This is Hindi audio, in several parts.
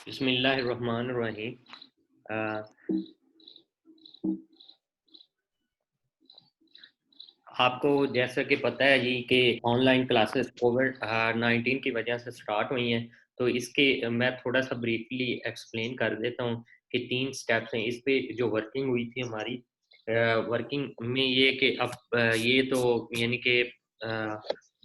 बिस्मिल्लाहिर्रहमानिर्रहीम। आपको जैसा कि पता है जी कि ऑनलाइन क्लासेस कोविड 19 की वजह से स्टार्ट हुई हैं। तो इसके मैं थोड़ा सा ब्रीफली एक्सप्लेन कर देता हूँ कि 3 स्टेप्स हैं इस पे जो वर्किंग हुई थी हमारी। वर्किंग में ये कि अब ये तो यानी कि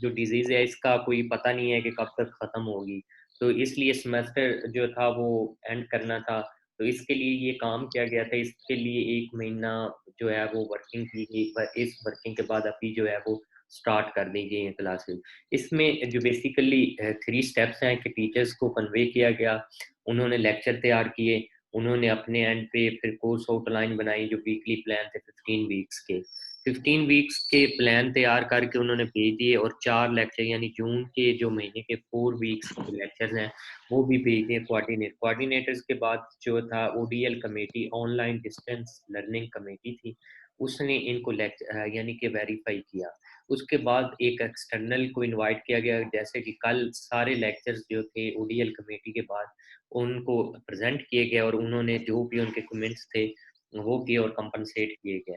जो डिजीज़ है इसका कोई पता नहीं है कि कब तक ख़त्म होगी। तो इसलिए सेमेस्टर जो था वो एंड करना था। तो इसके लिए ये काम किया गया था। इसके लिए 1 महीना जो है वो वर्किंग की गई, पर इस वर्किंग के बाद अभी जो है वो स्टार्ट कर दी गई हैं क्लासेस। इसमें जो बेसिकली 3 स्टेप्स हैं कि टीचर्स को कन्वे किया गया, उन्होंने लेक्चर तैयार किए, उन्होंने अपने एंड पे फिर कोर्स आउटलाइन बनाई जो वीकली प्लान थे 15 वीक्स के। 15 वीक्स के प्लान तैयार करके उन्होंने भेज दिए और 4 लेक्चर यानी जून के जो महीने के 4 वीक्स के लेक्चर्स हैं वो भी भेज दिए कोऑर्डिनेटर्स के बाद जो था ODL committee online distance learning committee थी, उसने इनको यानी कि वेरीफाई किया। उसके बाद एक एक्सटर्नल को इनवाइट किया गया, जैसे कि कल सारे लेक्चर्स जो थे ओडीएल कमेटी के बाद उनको प्रेजेंट किए गए और उन्होंने जो भी उनके कमेंट्स थे वो किए और कंपनसेट किए गए।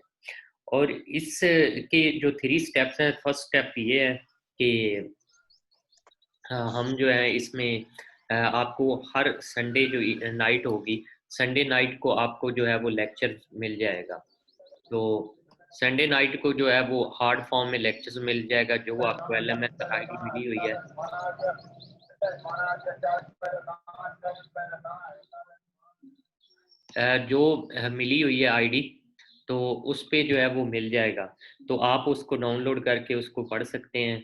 और इस के जो 3 स्टेप्स हैं, फर्स्ट स्टेप ये है कि हम जो है इसमें आपको हर संडे जो नाइट होगी, संडे नाइट को आपको जो है वो लेक्चर मिल जाएगा। तो संडे नाइट को जो है वो हार्ड फॉर्म में लेक्चर्स मिल जाएगा जो आपको एलएमएस आईडी मिली हुई है। जो मिली हुई है आईडी, तो उस पे जो है वो मिल जाएगा। तो आप उसको डाउनलोड करके उसको पढ़ सकते हैं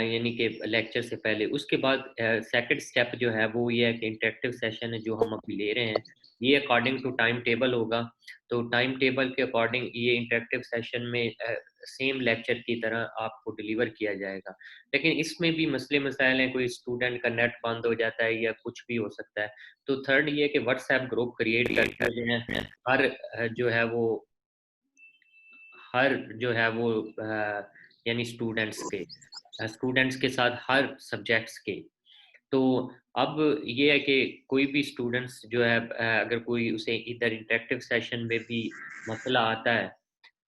यानी कि लेक्चर से पहले। उसके बाद सेकंड स्टेप जो है वो ये है कि इंटरेक्टिव सेशन है जो हम अभी ले रहे हैं, ये अकॉर्डिंग टू टाइम टेबल होगा। तो टाइम टेबल के अकॉर्डिंग ये इंटरेक्टिव सेशन में सेम लेक्चर की तरह आपको डिलीवर किया जाएगा। लेकिन इसमें भी मसले मसाइल हैं, कोई स्टूडेंट का नेट बंद हो जाता है या कुछ भी हो सकता है। तो थर्ड ये कि व्हाट्सएप ग्रुप क्रिएट करके जो है हर जो है वो हर जो है वो यानी स्टूडेंट्स के साथ हर सब्जेक्ट्स के। तो अब ये है कि कोई भी स्टूडेंट्स जो है अगर कोई उसे इधर इंटरेक्टिव सेशन में भी मसला आता है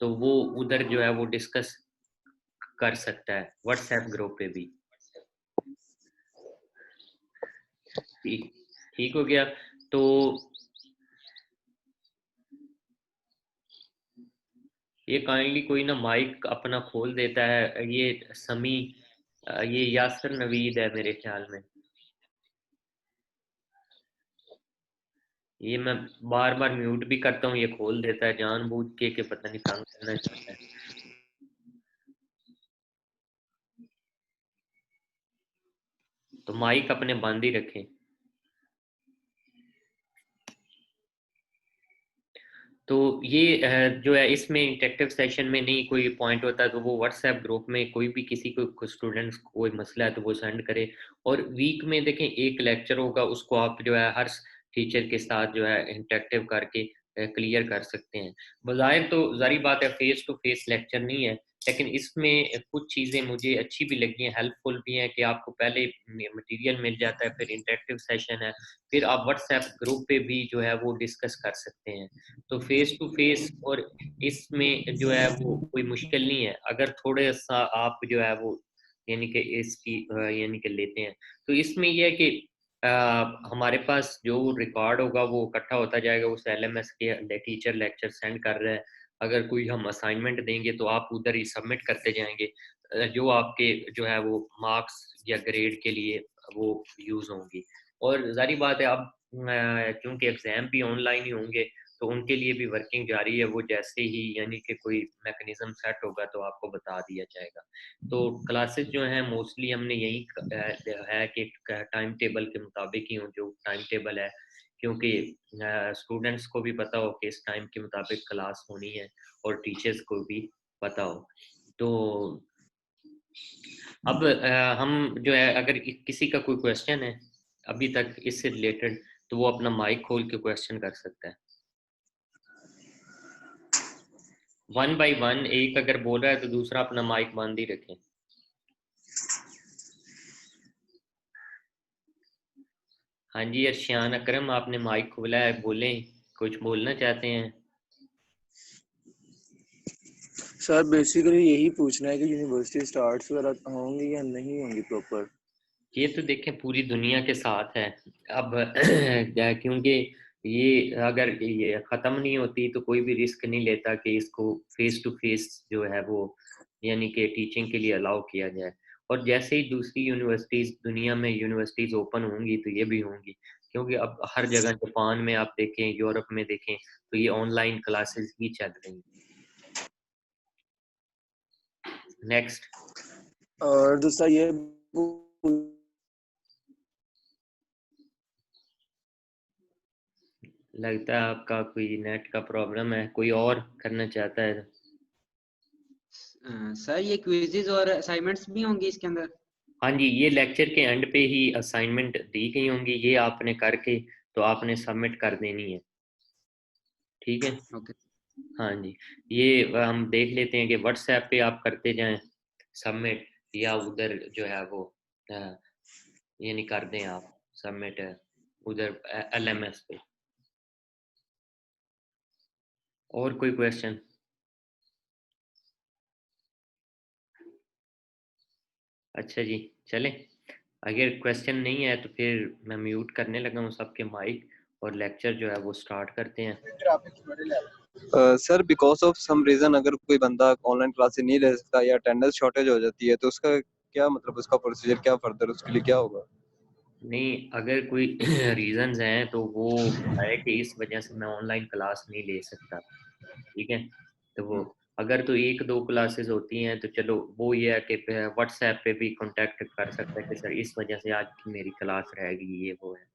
तो वो उधर जो है वो डिस्कस कर सकता है व्हाट्सएप ग्रुप पे भी। ठीक ठीक हो गया। तो ये काइंडली कोई ना माइक अपना खोल देता है, ये समी ये यासर नवीद है मेरे ख्याल में। ये मैं बार बार म्यूट भी करता हूँ, ये खोल देता है जानबूझ के कि पता नहीं तंग करना चाहता है। तो माइक अपने बंद ही रखें। तो ये जो है इसमें इंटरेक्टिव सेशन में नहीं कोई पॉइंट होता, तो वो व्हाट्सएप ग्रुप में कोई भी किसी को स्टूडेंट्स को कोई मसला है तो वो सेंड करे। और वीक में देखें एक लेक्चर होगा, उसको आप जो है हर टीचर के साथ जो है इंटरेक्टिव करके क्लियर कर सकते हैं। बज़ाहिर तो जारी बात है फेस टू फेस लेक्चर नहीं है, लेकिन इसमें कुछ चीज़ें मुझे अच्छी भी लगी हैं, हेल्पफुल भी हैं कि आपको पहले मटेरियल मिल जाता है, फिर इंटरेक्टिव सेशन है, फिर आप व्हाट्सएप ग्रुप पे भी जो है वो डिस्कस कर सकते हैं। तो फेस टू फेस और इसमें जो है वो कोई मुश्किल नहीं है अगर थोड़े सा आप जो है वो यानी कि इसकी यानी कि लेते हैं। तो इसमें यह है कि हमारे पास जो रिकॉर्ड होगा वो इकट्ठा होता जाएगा, उस एलएमएस के टीचर लेक्चर सेंड कर रहे हैं। अगर कोई हम असाइनमेंट देंगे तो आप उधर ही सबमिट करते जाएंगे, जो आपके जो है वो मार्क्स या ग्रेड के लिए वो यूज़ होंगी। और जारी बात है अब क्योंकि एग्ज़ाम भी ऑनलाइन ही होंगे तो उनके लिए भी वर्किंग जारी है, वो जैसे ही यानी कि कोई मैकेनिज्म सेट होगा तो आपको बता दिया जाएगा। तो क्लासेस जो हैं मोस्टली हमने यही है कि टाइम टेबल के मुताबिक ही हो, जो टाइम टेबल है, क्योंकि स्टूडेंट्स को भी पता हो कि इस टाइम के मुताबिक क्लास होनी है और टीचर्स को भी पता हो। तो अब हम जो है अगर किसी का कोई क्वेश्चन है अभी तक इससे रिलेटेड तो वो अपना माइक खोल के क्वेश्चन कर सकता है। 1 बाय 1 एक अगर बोल रहा है तो दूसरा अपना माइक बंद ही रखें। हाँ जी अर्शियान अकरम, आपने माइक खोला है, बोलें, कुछ बोलना चाहते हैं? सर बेसिकली यही पूछना है कि यूनिवर्सिटी स्टार्ट्स वगैरह होंगी या नहीं होंगी प्रॉपर। ये तो देखें पूरी दुनिया के साथ है अब। क्योंकि ये अगर ये ख़त्म नहीं होती तो कोई भी रिस्क नहीं लेता कि इसको फेस टू फेस जो है वो यानी कि टीचिंग के लिए अलाउ किया जाए। और जैसे ही दूसरी यूनिवर्सिटीज़ दुनिया में यूनिवर्सिटीज़ ओपन होंगी तो ये भी होंगी, क्योंकि अब हर जगह जापान में आप देखें, यूरोप में देखें, तो ये ऑनलाइन क्लासेस ही चल रही हैं। नेक्स्ट। और दूसरा ये लगता है आपका कोई नेट का प्रॉब्लम है, कोई और करना चाहता है? सर ये क्विज़ेस और असाइनमेंट्स भी होंगी इसके अंदर? हाँ जी, ये लेक्चर के एंड पे ही असाइनमेंट दी गई होंगी, ये आपने करके तो आपने सबमिट कर देनी है, ठीक है? ओके। हाँ जी, ये हम देख लेते हैं कि व्हाट्सएप पे आप करते जाएं सबमिट, या उधर जो है वो ये नहीं कर दें आप सबमिट उधर LMS पे। और कोई क्वेश्चन? अच्छा जी, चलें, अगर क्वेश्चन नहीं है तो फिर मैं म्यूट करने लगा हूँ सबके माइक, और लेक्चर जो है वो स्टार्ट करते हैं। Sir because of some reason अगर कोई बंदा ऑनलाइन क्लासेस नहीं ले सकता या अटेंडेंस शॉर्टेज हो जाती है तो उसका क्या मतलब, उसका प्रोसीजर क्या फर्दर उसके लिए क्या होगा? नहीं, अगर कोई रीजंस हैं तो वो है कि इस वजह से मैं ऑनलाइन क्लास नहीं ले सकता, ठीक है? तो वो अगर तो एक दो क्लासेस होती हैं तो चलो वो ये है कि व्हाट्सएप पे भी कांटेक्ट कर सकता है कि सर इस वजह से आज की मेरी क्लास रह गई, ये वो है।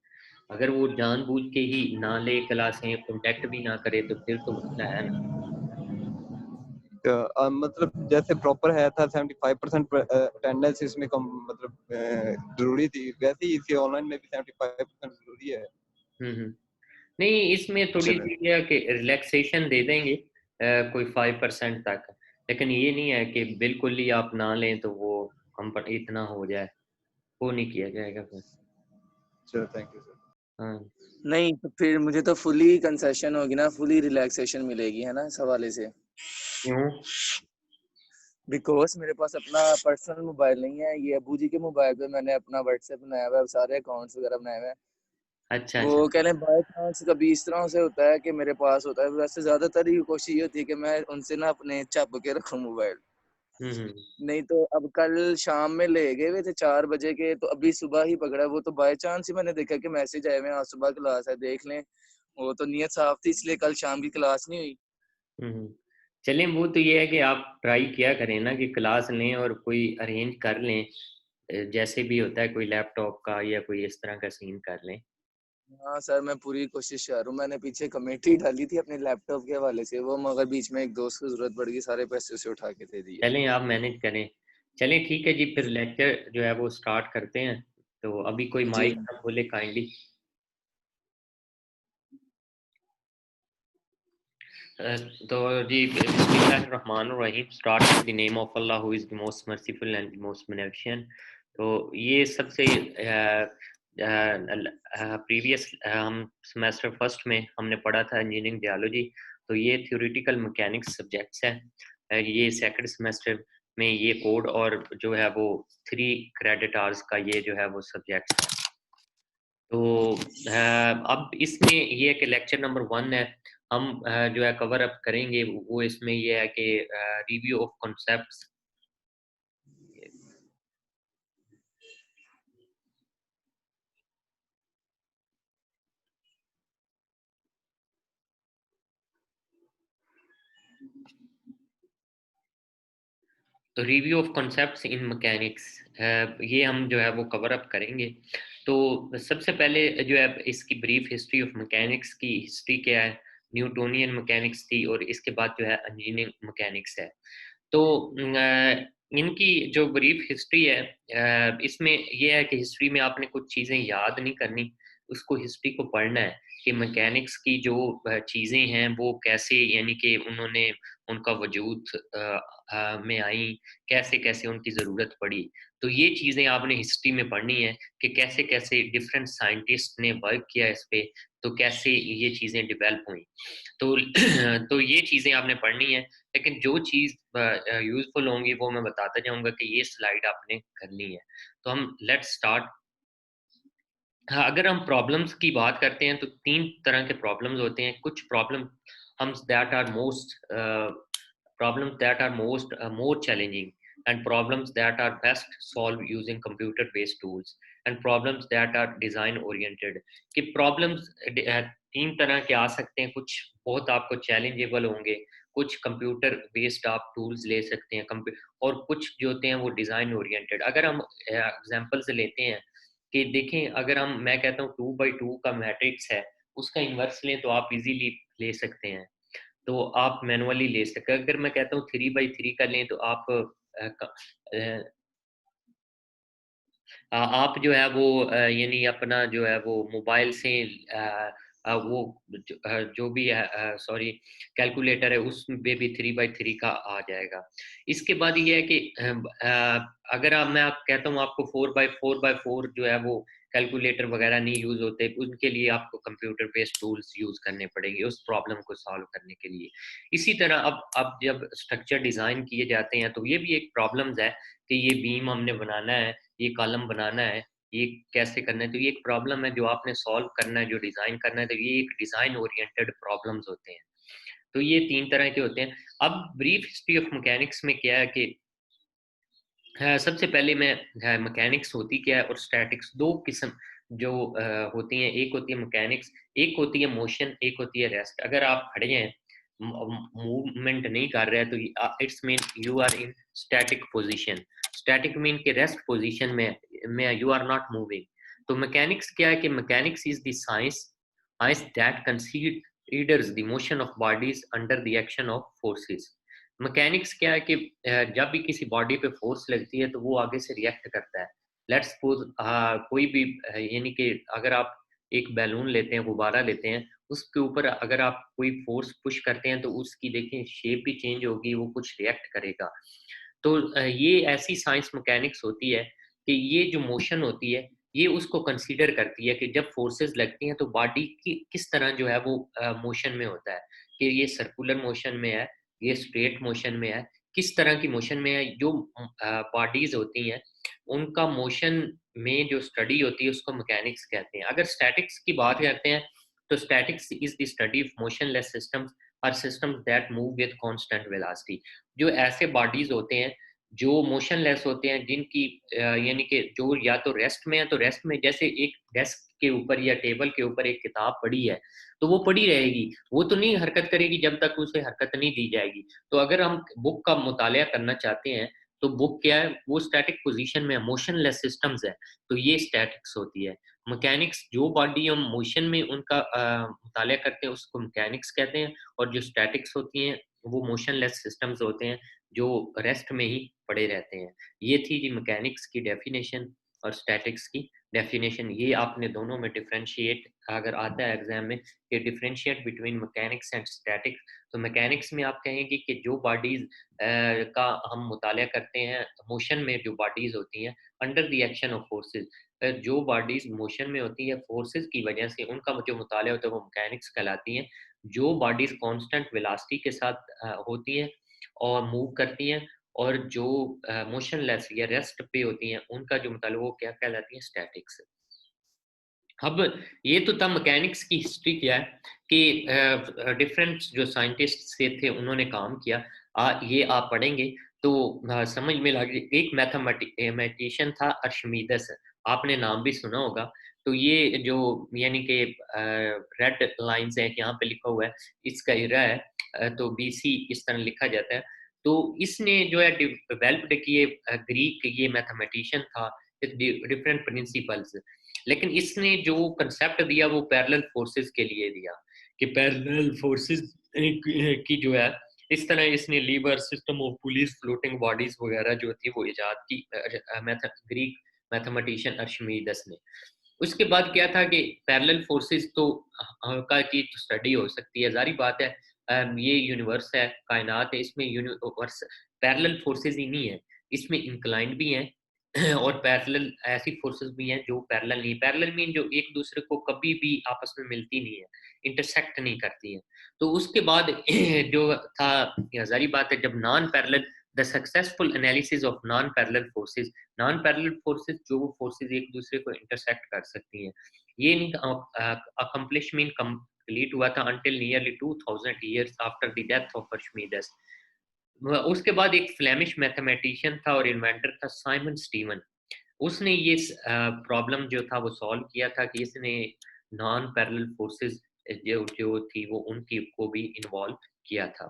अगर वो जानबूझ के ही ना ले क्लासें, कांटेक्ट भी ना करे, तो फिर तो मसला है ना। मतलब जैसे प्रॉपर है था 75% अटेंडेंस इसमें कम मतलब जरूरी थी, वैसे ही इसे ऑनलाइन में भी 75% जरूरी है। हम्म। नहीं, इसमें थोड़ी चलो सी ये है कि रिलैक्सेशन दे देंगे कोई 5% तक, लेकिन ये नहीं है कि बिल्कुल ही आप ना लें तो वो कंफर्ट इतना हो जाए, वो नहीं किया जाएगा फिर। चलो, थैंक यू सर। हाँ। नहीं तो फिर मुझे तो फुली कंसेशन होगी ना, फुली रिलैक्सेशन मिलेगी है ना इस हवाले से। क्यों? बिकॉज मेरे पास अपना पर्सनल मोबाइल नहीं है, ये अबू जी के मोबाइल पे मैंने अपना व्हाट्सएप बनाया हुआ है, सारे अकाउंट्स वगैरह बनाए हुए हैं। अच्छा वो अच्छा। कह रहे हैं बाय चांस कभी इस तरह से होता है कि मेरे पास होता है, वैसे ज्यादातर ही कोशिश ये होती है कि मैं उनसे ना अपने छप के रखूं मोबाइल। हम्म। नहीं तो अब कल शाम में ले गए हुए थे 4 बजे के, तो अभी सुबह ही पकड़ा। वो तो बाय चांस ही मैंने देखा कि मैसेज आए हुए हैं आज सुबह क्लास है, देख लें। वो तो नियत साफ थी, इसलिए कल शाम की क्लास नहीं हुई। हम्म। चलें, वो तो ये है कि आप ट्राई किया करें ना कि क्लास लें और कोई अरेंज कर लें, जैसे भी होता है कोई लैपटॉप का या कोई इस तरह का सीन कर लें। हाँ सर, मैं पूरी कोशिश कर रहा हूँ। मैंने पीछे कमेटी डाली थी अपने लैपटॉप के हवाले से, वो मगर बीच में एक दोस्त को जरूरत पड़ गई, सारे पैसे उसे उठा के दे दिए। चलें, आप मैनेज करें। चलें ठीक है जी, फिर लेक्चर जो है वो स्टार्ट करते हैं। तो अभी कोई जी माइक ना बोले काइंडली। तो जी, बिस्मिल्लाहिर्रहमानिर्रहीम, start with the name of Allah who is the most merciful and the most beneficent. तो ये सबसे प्रीवियस हम सेमेस्टर फर्स्ट में हमने पढ़ा था इंजीनियरिंग जियोलॉजी। तो ये थ्योरेटिकल मैकेनिक्स सब्जेक्ट्स है। ये सेकंड सेमेस्टर में ये कोड और जो है वो 3 क्रेडिट आवर्स का ये जो है वो सब्जेक्ट है। तो अब इसमें ये है कि लेक्चर नंबर 1 है, हम जो है कवर अप करेंगे, वो इसमें ये है कि रिव्यू ऑफ कॉन्सेप्ट्स। तो review of concepts in mechanics, ये हम जो है वो कवर अप करेंगे। तो सबसे पहले जो है इसकी ब्रीफ हिस्ट्री ऑफ मैकेनिक्स की हिस्ट्री क्या है। न्यूटोनियन मैकेनिक्स थी और इसके बाद जो है इंजीनियरिंग मैकेनिक्स है। तो इनकी जो ब्रीफ हिस्ट्री है, इसमें यह है कि हिस्ट्री में आपने कुछ चीज़ें याद नहीं करनी, उसको हिस्ट्री को पढ़ना है कि मैकेनिक्स की जो चीज़ें हैं वो कैसे यानी कि उन्होंने उनका वजूद में आई, कैसे कैसे उनकी ज़रूरत पड़ी। तो ये चीज़ें आपने हिस्ट्री में पढ़नी है कि कैसे कैसे डिफरेंट साइंटिस्ट ने वर्क किया इस पे, तो कैसे ये चीज़ें डेवलप हुई। तो तो ये चीज़ें आपने पढ़नी है, लेकिन जो चीज़ यूज़फुल होंगी वो मैं बताता जाऊँगा कि ये स्लाइड आपने करनी है। तो हम लेट्स स्टार्ट। हाँ, अगर हम प्रॉब्लम्स की बात करते हैं तो 3 तरह के प्रॉब्लम्स होते हैं। कुछ problems that are more challenging and problems that are best solve using computer based tools and problems that are design oriented. कि प्रॉब्लम्स 3 तरह के आ सकते हैं। कुछ बहुत आपको चैलेंजेबल होंगे, कुछ कंप्यूटर बेस्ड आप टूल्स ले सकते हैं और कुछ जो होते हैं वो डिज़ाइन ओरिएंटेड। अगर हम एग्जांपल्स लेते हैं कि देखें, अगर मैं कहता हूँ 2x2 का मैट्रिक्स है, उसका इन्वर्स लें तो आप इजीली ले सकते हैं, तो आप मैनुअली ले सकते हैं। अगर मैं कहता हूँ 3x3 का लें तो आप जो है वो यानी अपना जो है वो मोबाइल से वो जो भी है सॉरी कैलकुलेटर है उसमें भी 3x3 का आ जाएगा। इसके बाद ये है कि अगर मैं कहता हूँ आपको 4x4 जो है वो कैलकुलेटर वगैरह नहीं यूज होते, उनके लिए आपको कंप्यूटर बेस्ड टूल्स यूज करने पड़ेंगे उस प्रॉब्लम को सॉल्व करने के लिए। इसी तरह अब जब स्ट्रक्चर डिजाइन किए जाते हैं तो ये भी एक प्रॉब्लम्स है कि ये बीम हमने बनाना है, ये कॉलम बनाना है, ये कैसे करना है। तो ये एक प्रॉब्लम है जो आपने सॉल्व करना है, जो डिज़ाइन करना है। तो ये एक डिज़ाइन ओरिएंटेड प्रॉब्लम्स होते हैं। तो ये 3 तरह के होते हैं। अब ब्रीफ हिस्ट्री ऑफ मैकेनिक्स में क्या है कि सबसे पहले मैं मैकेनिक्स होती क्या है और स्टैटिक्स, 2 किस्म जो होती हैं। एक होती है मैकेनिक्स, एक होती है मोशन, एक होती है रेस्ट। अगर आप खड़े हैं, मूवमेंट नहीं कर रहे हैं तो it's mean you are in static position. Static mean के रेस्ट पोजीशन में यू आर नॉट मूविंग। तो मैकेनिक्स क्या है कि mechanics is the science that considers the motion of bodies under the action of forces. Mechanics क्या है कि जब भी किसी बॉडी पे फोर्स लगती है तो वो आगे से रिएक्ट करता है। लेट्स सपोज कोई भी यानी कि अगर आप एक बैलून लेते हैं, गुब्बारा लेते हैं, उसके ऊपर अगर आप कोई फोर्स पुश करते हैं तो उसकी देखें शेप भी चेंज होगी, वो कुछ रिएक्ट करेगा। तो ये ऐसी साइंस मैकेनिक्स होती है कि ये जो मोशन होती है ये उसको कंसीडर करती है कि जब फोर्सेस लगती हैं तो बॉडी की किस तरह जो है वो मोशन में होता है, कि ये सर्कुलर मोशन में है, ये स्ट्रेट मोशन में है, किस तरह की मोशन में है। जो बॉडीज होती हैं उनका मोशन में जो स्टडी होती है उसको मैकेनिक्स कहते हैं। अगर स्टैटिक्स की बात करते हैं तो statics is the study of motionless systems और systems that move with constant velocity. जो ऐसे बॉडीज होते हैं जो मोशनलेस होते हैं, जिनकी यानी कि जो या तो रेस्ट में है, तो रेस्ट में जैसे एक डेस्क के ऊपर या टेबल के ऊपर एक किताब पड़ी है तो वो पड़ी रहेगी, वो तो नहीं हरकत करेगी जब तक उसे हरकत नहीं दी जाएगी। तो अगर हम बुक का मुतालिया करना चाहते हैं तो बुक क्या है, वो स्टैटिक पोजीशन में है, मोशनलेस सिस्टम्स है, तो ये स्टैटिक्स होती है। मैकेनिक्स, जो बॉडी हम मोशन में उनका मुतालिया करते हैं उसको मैकेनिक्स कहते हैं, और जो स्टैटिक्स होती हैं वो मोशनलेस सिस्टम्स होते हैं जो रेस्ट में ही पड़े रहते हैं। ये थी जी मैकेनिक्स की डेफिनेशन और स्टैटिक्स की डेफिनेशन। ये आपने दोनों में डिफरेंशिएट अगर आता है एग्जाम में कि differentiate between mechanics and statics, तो मैकेनिक्स में आप कहेंगे कि जो बॉडीज का हम मुतालिया करते हैं मोशन में, जो बॉडीज होती हैं under the action of forces, जो बॉडीज मोशन में होती है फोर्सेस की वजह से, उनका जो मुतालिया होता है वो मैकेनिक्स कहलाती हैं। जो बॉडीज कांस्टेंट वेलोसिटी के साथ होती हैं और मूव करती हैं, और जो मोशनलेस या रेस्ट पे होती हैं उनका जो मतलब वो क्या कहलाती है, स्टैटिक्स। अब ये तो था मैकेनिक्स की हिस्ट्री क्या है कि डिफरेंट जो साइंटिस्ट से थे उन्होंने काम किया। ये आप पढ़ेंगे तो समझ में लगे। एक मैथमेटिशियन था अर्शमीदस, आपने नाम भी सुना होगा। तो ये जो यानी कि रेड लाइंस है यहाँ पे लिखा हुआ है, इसका इरा है, तो बीसी इस तरह लिखा जाता है। तो इसने जो है डेवलप्ड किए, ग्रीक ये मैथमेटिशियन था, डिफरेंट प्रिंसिपल्स। लेकिन इसने जो कंसेप्ट दिया वो पैरेलल फोर्सेस के लिए दिया, कि पैरेलल फोर्सेस की जो है इस तरह इसने lever system of pulleys floating bodies वगैरह जो थी वो इजाद की, ग्रीक मैथमेटिशियन अर्शिमीदस ने। उसके बाद क्या था कि पैरेलल फोर्सेस तो का की स्टडी हो सकती है, जारी बात है। ये यूनिवर्स है, कायनात है, इसमें यूनिवर्स पैरेलल फोर्सेस ही नहीं है, इसमें इंक्लाइंड भी हैं और पैरेलल ऐसी फोर्सेस भी हैं जो पैरेलल नहीं, पैरेलल मीन जो एक दूसरे को कभी भी आपस में मिलती नहीं है, इंटरसेक्ट नहीं करती है। तो उसके बाद जो था, जारी बात है, जब non parallel the successful analysis of non parallel forces, non parallel forces जो फोर्सेस एक दूसरे को इंटरसेक्ट कर सकती हैं, ये नहीं अकम्प्लिशमेंट कंप्लीट हुआ था until nearly 2000 years after the death of Archimedes. उसके बाद एक फ्लेमिश मैथमेटिशियन था और इन्वेंटर था साइमन स्टीवन, उसने ये प्रॉब्लम जो था वो सॉल्व किया था कि इसने नॉन पैरेलल फोर्सेस जो जो थी वो उनकी को भी इन्वॉल्व किया था।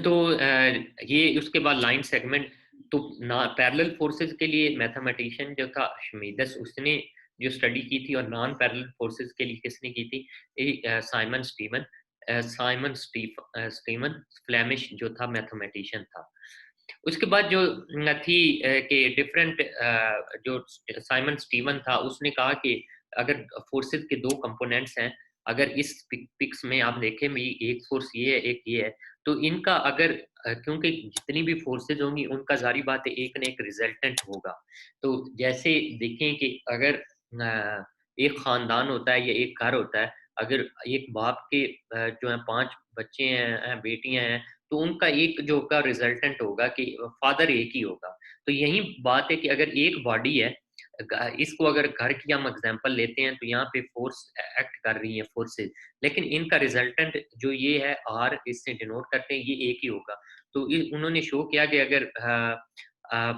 तो ये उसके बाद लाइन सेगमेंट, तो ना पैरेलल फोर्सेस के लिए मैथमेटिशियन जो था आर्किमिडीज उसने जो स्टडी की थी, और नॉन पैरेलल फोर्सेस के लिए किसने की थी, साइमन स्टीवन, स्टीवन फ्लेमिश जो था मैथमेटिशियन था। उसके बाद जो थी कि डिफरेंट जो साइमन स्टीवन था उसने कहा कि अगर फोर्सेस के दो कंपोनेंट्स हैं, अगर इस पिक्स में आप देखें भी एक फोर्स ये है एक ये है, तो इनका अगर क्योंकि जितनी भी फोर्सेज होंगी उनका जारी बात है एक न एक रिजल्टेंट होगा। तो जैसे देखें कि अगर एक खानदान होता है या एक घर होता है, अगर एक बाप के जो है 5 बच्चे हैं, बेटियां हैं, तो उनका एक जो का रिजल्टेंट होगा कि फादर एक ही होगा। तो यही बात है कि अगर एक बॉडी है, इसको अगर घर की हम एग्जांपल लेते हैं तो यहाँ पे फोर्स एक्ट कर रही है फोर्सेस, लेकिन इनका रिजल्टेंट जो ये है आर इससे डिनोट करते हैं, ये एक ही होगा। तो उन्होंने शो किया कि अगर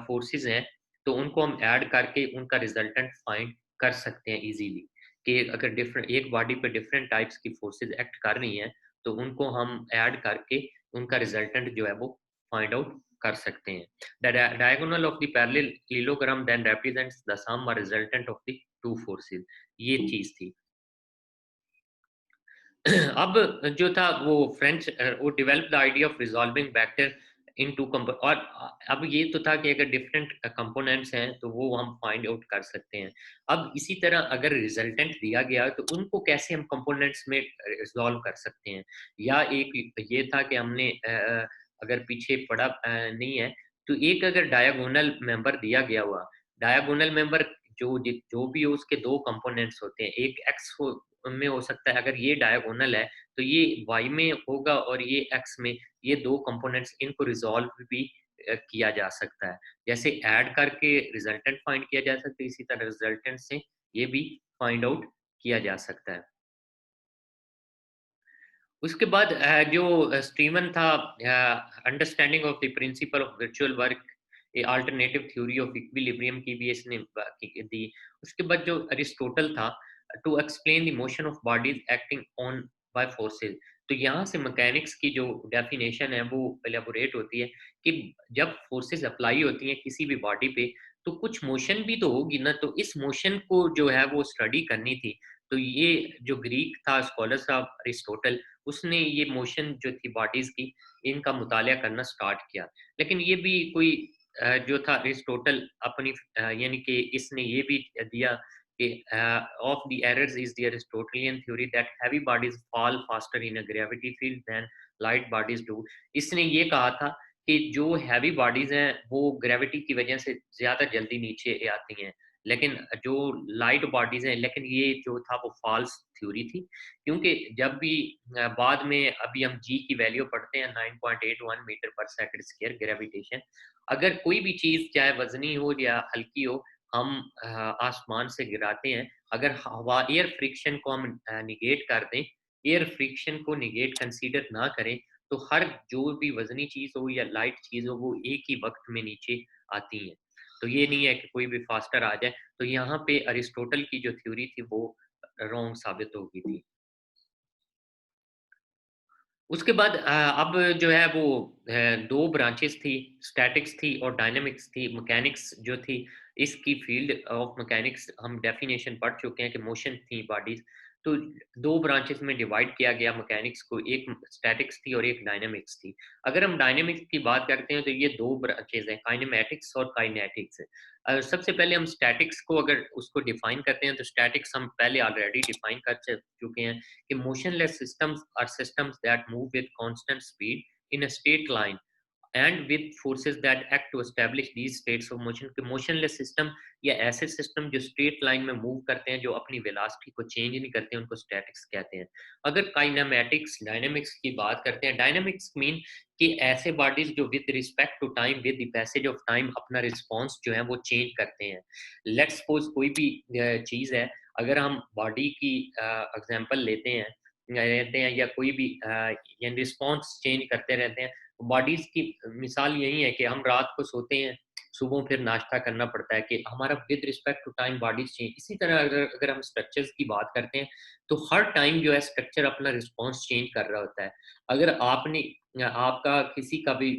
फोर्सेस हैं तो उनको हम ऐड करके उनका रिजल्टेंट फाइंड कर सकते हैं इजीली, कि अगर डिफरेंट एक बॉडी पे डिफरेंट टाइप्स की फोर्सेस एक्ट कर रही हैं तो उनको हम ऐड करके उनका रिजल्टेंट जो है वो फाइंड आउट कर सकते हैं। The diagonal of the parallelogram then represents the sum or resultant of the two forces। ये चीज थी। अब जो था वो फ्रेंच वो develop the idea of resolving vector into और अब ये तो था कि अगर डिफरेंट कंपोनेंट्स हैं तो वो हम फाइंड आउट कर सकते हैं। अब इसी तरह अगर रिजल्टेंट दिया गया तो उनको कैसे हम कंपोनेंट्स में रिजॉल्व कर सकते हैं, या एक ये था कि हमने अगर पीछे पड़ा नहीं है तो एक अगर डायगोनल मेंबर दिया गया हुआ, डायगोनल मेंबर जो जो भी हो उसके दो कंपोनेंट्स होते हैं, एक एक्स में हो सकता है, अगर ये डायगोनल है तो ये y में होगा और ये x में, ये दो कंपोनेंट्स इनको रिजॉल्व भी किया जा सकता है। जैसे ऐड करके रिजल्टेंट फाइंड किया जा सकता है, इसी तरह रिजल्टेंट से ये भी फाइंड आउट किया जा सकता है। उसके बाद जो स्टीवन था, understanding of the principle of virtual work, a alternative theory of equilibrium की भी इसने दी। उसके बाद जो अरिस्टोटल था, to explain the motion of bodies acting on by forces. तो यहाँ से मैकेनिक्स की जो डेफिनेशन है वो एलेबोरेट होती है कि जब फोर्सेस अप्लाई होती हैं किसी भी बॉडी पे तो कुछ मोशन भी तो होगी ना, तो इस मोशन को जो है वो स्टडी करनी थी। तो ये जो ग्रीक था स्कॉलर साहब अरिस्टोटल, उसने ये मोशन जो थी बॉडीज की इनका मुतालिया करना स्टार्ट किया। लेकिन ये भी कोई जो था अरिस्टोटल अपनी यानी कि इसने ये भी दिया कि of the errors is the Aristotelian theory that heavy bodies fall faster in a gravity field than light bodies do. इसने ये कहा था कि जो हैवी बॉडीज हैं वो ग्रेविटी की वजह से ज्यादा जल्दी नीचे आती हैं, लेकिन जो लाइट बॉडीज हैं, लेकिन ये जो था वो फॉल्स थ्योरी थी, क्योंकि जब भी बाद में अभी हम जी की वैल्यू पढ़ते हैं 9.81 मीटर पर सेकंड स्क्वायर ग्रेविटेशन, अगर कोई भी चीज चाहे वजनी हो या हल्की हो हम आसमान से गिराते हैं, अगर हवा एयर फ्रिक्शन को हम निगेट कर दें, एयर फ्रिक्शन को निगेट कंसीडर ना करें, तो हर जो भी वजनी चीज हो या लाइट चीज हो वो एक ही वक्त में नीचे आती है। तो ये नहीं है कि कोई भी फास्टर आ जाए। तो यहाँ पे अरिस्टोटल की जो थ्योरी थी वो रॉन्ग साबित हो गई थी। उसके बाद अब जो है वो दो ब्रांचेस थी, स्टैटिक्स थी और डायनामिक्स थी। मैकेनिक्स जो थी इसकी फील्ड ऑफ मैकेनिक्स हम डेफिनेशन पढ़ चुके हैं कि मोशन थी बॉडीज। तो दो ब्रांचेस में डिवाइड किया गया मैकेनिक्स को, एक स्टैटिक्स थी और एक डायनामिक्स थी। अगर हम डायनामिक्स की बात करते हैं तो ये दो ब्रांचेस हैं, काइनेमैटिक्स और काइनेटिक्स। सबसे पहले हम स्टैटिक्स को अगर उसको डिफाइन करते हैं तो स्टैटिक्स हम पहले ऑलरेडी डिफाइन कर चुके हैं कि motionless systems are systems that move with constant speed in a straight line and with forces that act to establish these states of motion. के मोशनलेस सिस्टम या ऐसे सिस्टम जो स्ट्रेट लाइन में मूव करते हैं, जो अपनी वेलोसिटी को चेंज नहीं करते, उनको स्टैटिक्स कहते हैं। अगर काइनेमैटिक्स डायनामिक्स की बात करते हैं, डायनामिक्स मीन कि ऐसे बॉडीज जो with respect to time, with the passage of time अपना रिस्पॉन्स जो है वो चेंज करते हैं। लेट्स सपोज कोई भी चीज़ है, अगर हम बॉडी की एग्जांपल लेते हैं या कोई भी रिस्पॉन्स चेंज करते रहते हैं। बॉडीज की मिसाल यही है कि हम रात को सोते हैं, सुबह फिर नाश्ता करना पड़ता है, कि हमारा with respect to time bodies change. इसी तरह अगर हम स्ट्रक्चर्स की बात करते हैं तो हर टाइम जो है स्ट्रक्चर अपना रिस्पॉन्स चेंज कर रहा होता है। अगर आपका किसी का भी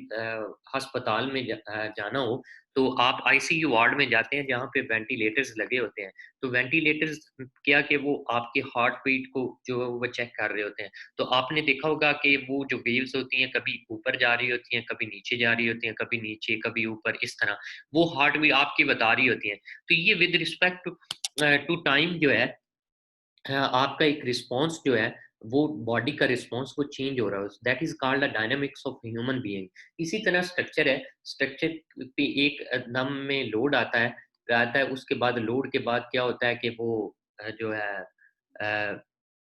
अस्पताल में जाना हो तो आप आईसीयू वार्ड में जाते हैं जहाँ पे वेंटिलेटर्स लगे होते हैं। तो वेंटिलेटर्स क्या कि वो आपके हार्ट बीट को जो है वो चेक कर रहे होते हैं। तो आपने देखा होगा कि वो जो वेव्स होती हैं कभी ऊपर जा रही होती हैं, कभी नीचे जा रही होती हैं, कभी नीचे कभी ऊपर, इस तरह वो हार्ट बीट आपकी बता रही होती हैं। तो ये विद रिस्पेक्ट टू टाइम जो है आपका एक रिस्पॉन्स जो है वो बॉडी का रिस्पॉन्स वो चेंज हो रहा है, that is called the dynamics of human being. इसी तरह स्ट्रक्चर है, स्ट्रक्चर पे एक दम में लोड आता है, उसके बाद लोड के बाद क्या होता है कि वो जो है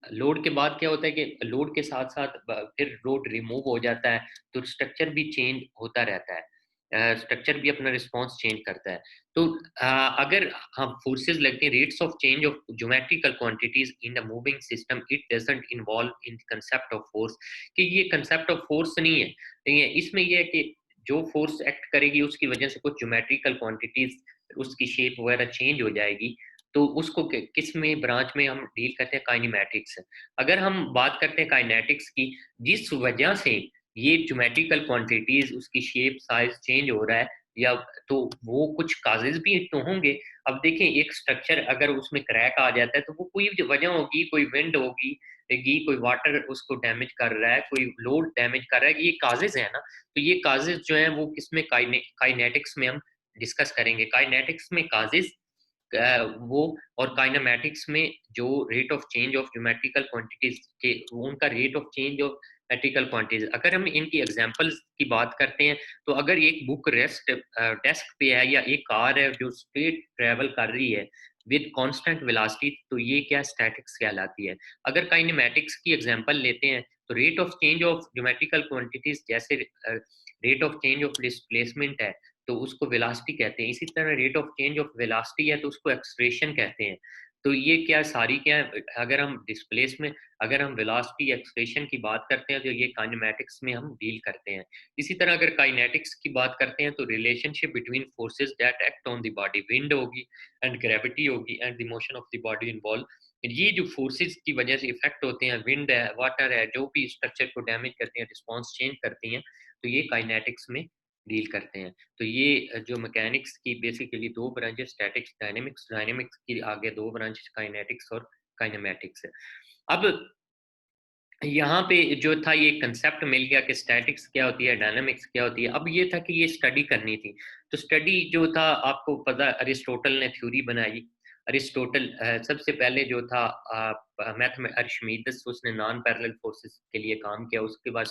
लोड के बाद क्या होता है कि लोड के साथ साथ फिर लोड रिमूव हो जाता है, तो स्ट्रक्चर भी चेंज होता रहता है। स्ट्रक्चर भी अपना रिस्पॉन्स चेंज करता है। तो अगर हम फोर्सेस लगते हैं, rates of change of geometrical quantities in a moving system, it doesn't involve in concept of force. कि ये कंसेप्ट ऑफ फोर्स नहीं है, इसमें ये है कि जो फोर्स एक्ट करेगी उसकी वजह से कुछ ज्योमेट्रिकल क्वांटिटीज, उसकी शेप वगैरह चेंज हो जाएगी। तो उसको किस में ब्रांच में हम डील करते हैं, काइनेमैटिक्स। अगर हम बात करते हैं काइनेटिक्स की, जिस वजह से ये ज्योमेट्रिकल क्वांटिटीज उसकी शेप साइज चेंज हो रहा है, या तो वो कुछ काजेज भी तो होंगे। अब देखें, एक स्ट्रक्चर अगर उसमें क्रैक आ जाता है तो वो कोई वजह होगी, कोई विंड होगी, कोई वाटर उसको डैमेज कर रहा है, कोई लोड डैमेज कर रहा है, ये काजेज है ना। तो ये काजेज जो है वो किसमें, काइनेटिक्स में हम डिस्कस करेंगे। काइनेटिक्स में काजेज वो, और काइनेमैटिक्स में जो rate of change of geometrical quantities के, उनका rate of change of metrical quantities. अगर हम इनकी एग्जांपल्स की बात करते हैं तो अगर एक बुक रेस्ट डेस्क पे है, या एक कार है जो स्ट्रेट ट्रेवल कर रही है विद कांस्टेंट वेलोसिटी, तो ये क्या स्टैटिक्स कहलाती है। अगर काइनेमैटिक्स की एग्जांपल लेते हैं तो rate of change of geometrical quantities, जैसे rate of change of displacement है तो उसको वेलोसिटी कहते हैं। इसी तरह rate of change of velocity है तो उसको एक्सलेरेशन कहते हैं। तो ये क्या सारी क्या है, अगर हम डिस्प्लेसमेंट, अगर हम वेलोसिटी एक्सलेरेशन की बात करते हैं तो ये काइनेमैटिक्स में हम डील करते हैं। इसी तरह अगर काइनेटिक्स की बात करते हैं तो relationship between forces that act on the body, wind होगी एंड ग्रेविटी होगी and the motion of the body involve. ये जो फोर्सेस की वजह से इफेक्ट होते हैं, विंड है, वाटर है, जो भी स्ट्रक्चर को डैमेज करते हैं, रिस्पॉन्स चेंज करती हैं, तो ये काइनेटिक्स में डील करते हैं। तो ये जो मैकेनिक्स की बेसिकली दो ब्रांचेस, स्टैटिक्स, डायनेमिक्स, डायनेमिक्स की आगे दो ब्रांचेस काइनेटिक्स और काइनेमैटिक्स है। अब यहाँ पे जो था ये कंसेप्ट मिल गया कि स्टैटिक्स क्या होती है, डायनामिक्स क्या होती है। अब ये था कि ये स्टडी करनी थी, तो स्टडी जो था आपको पता, अरिस्टोटल ने थ्योरी बनाई। अरिस्टोटल सबसे पहले जो था अर्शिमीदेस, उसने नॉन पैरेलल फोर्सेस के लिए काम किया। उसके बाद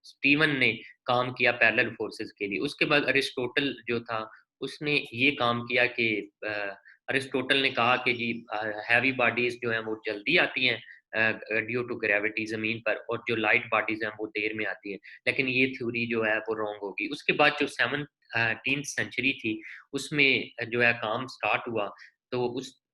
स्टीवन ने काम किया पैरेलल फोर्सेस के लिए। उसके बाद अरिस्टोटल जो था उसने ये काम किया कि अरिस्टोटल ने कहा कि जी हैवी बॉडीज जो हैं वो जल्दी आती हैं ड्यू टू ग्रेविटी ज़मीन पर, और जो लाइट बॉडीज हैं वो देर में आती है। लेकिन ये थ्योरी जो है वो रॉन्ग होगी। उसके बाद जो 17th सेंचुरी थी उसमें जो है काम स्टार्ट हुआ। तो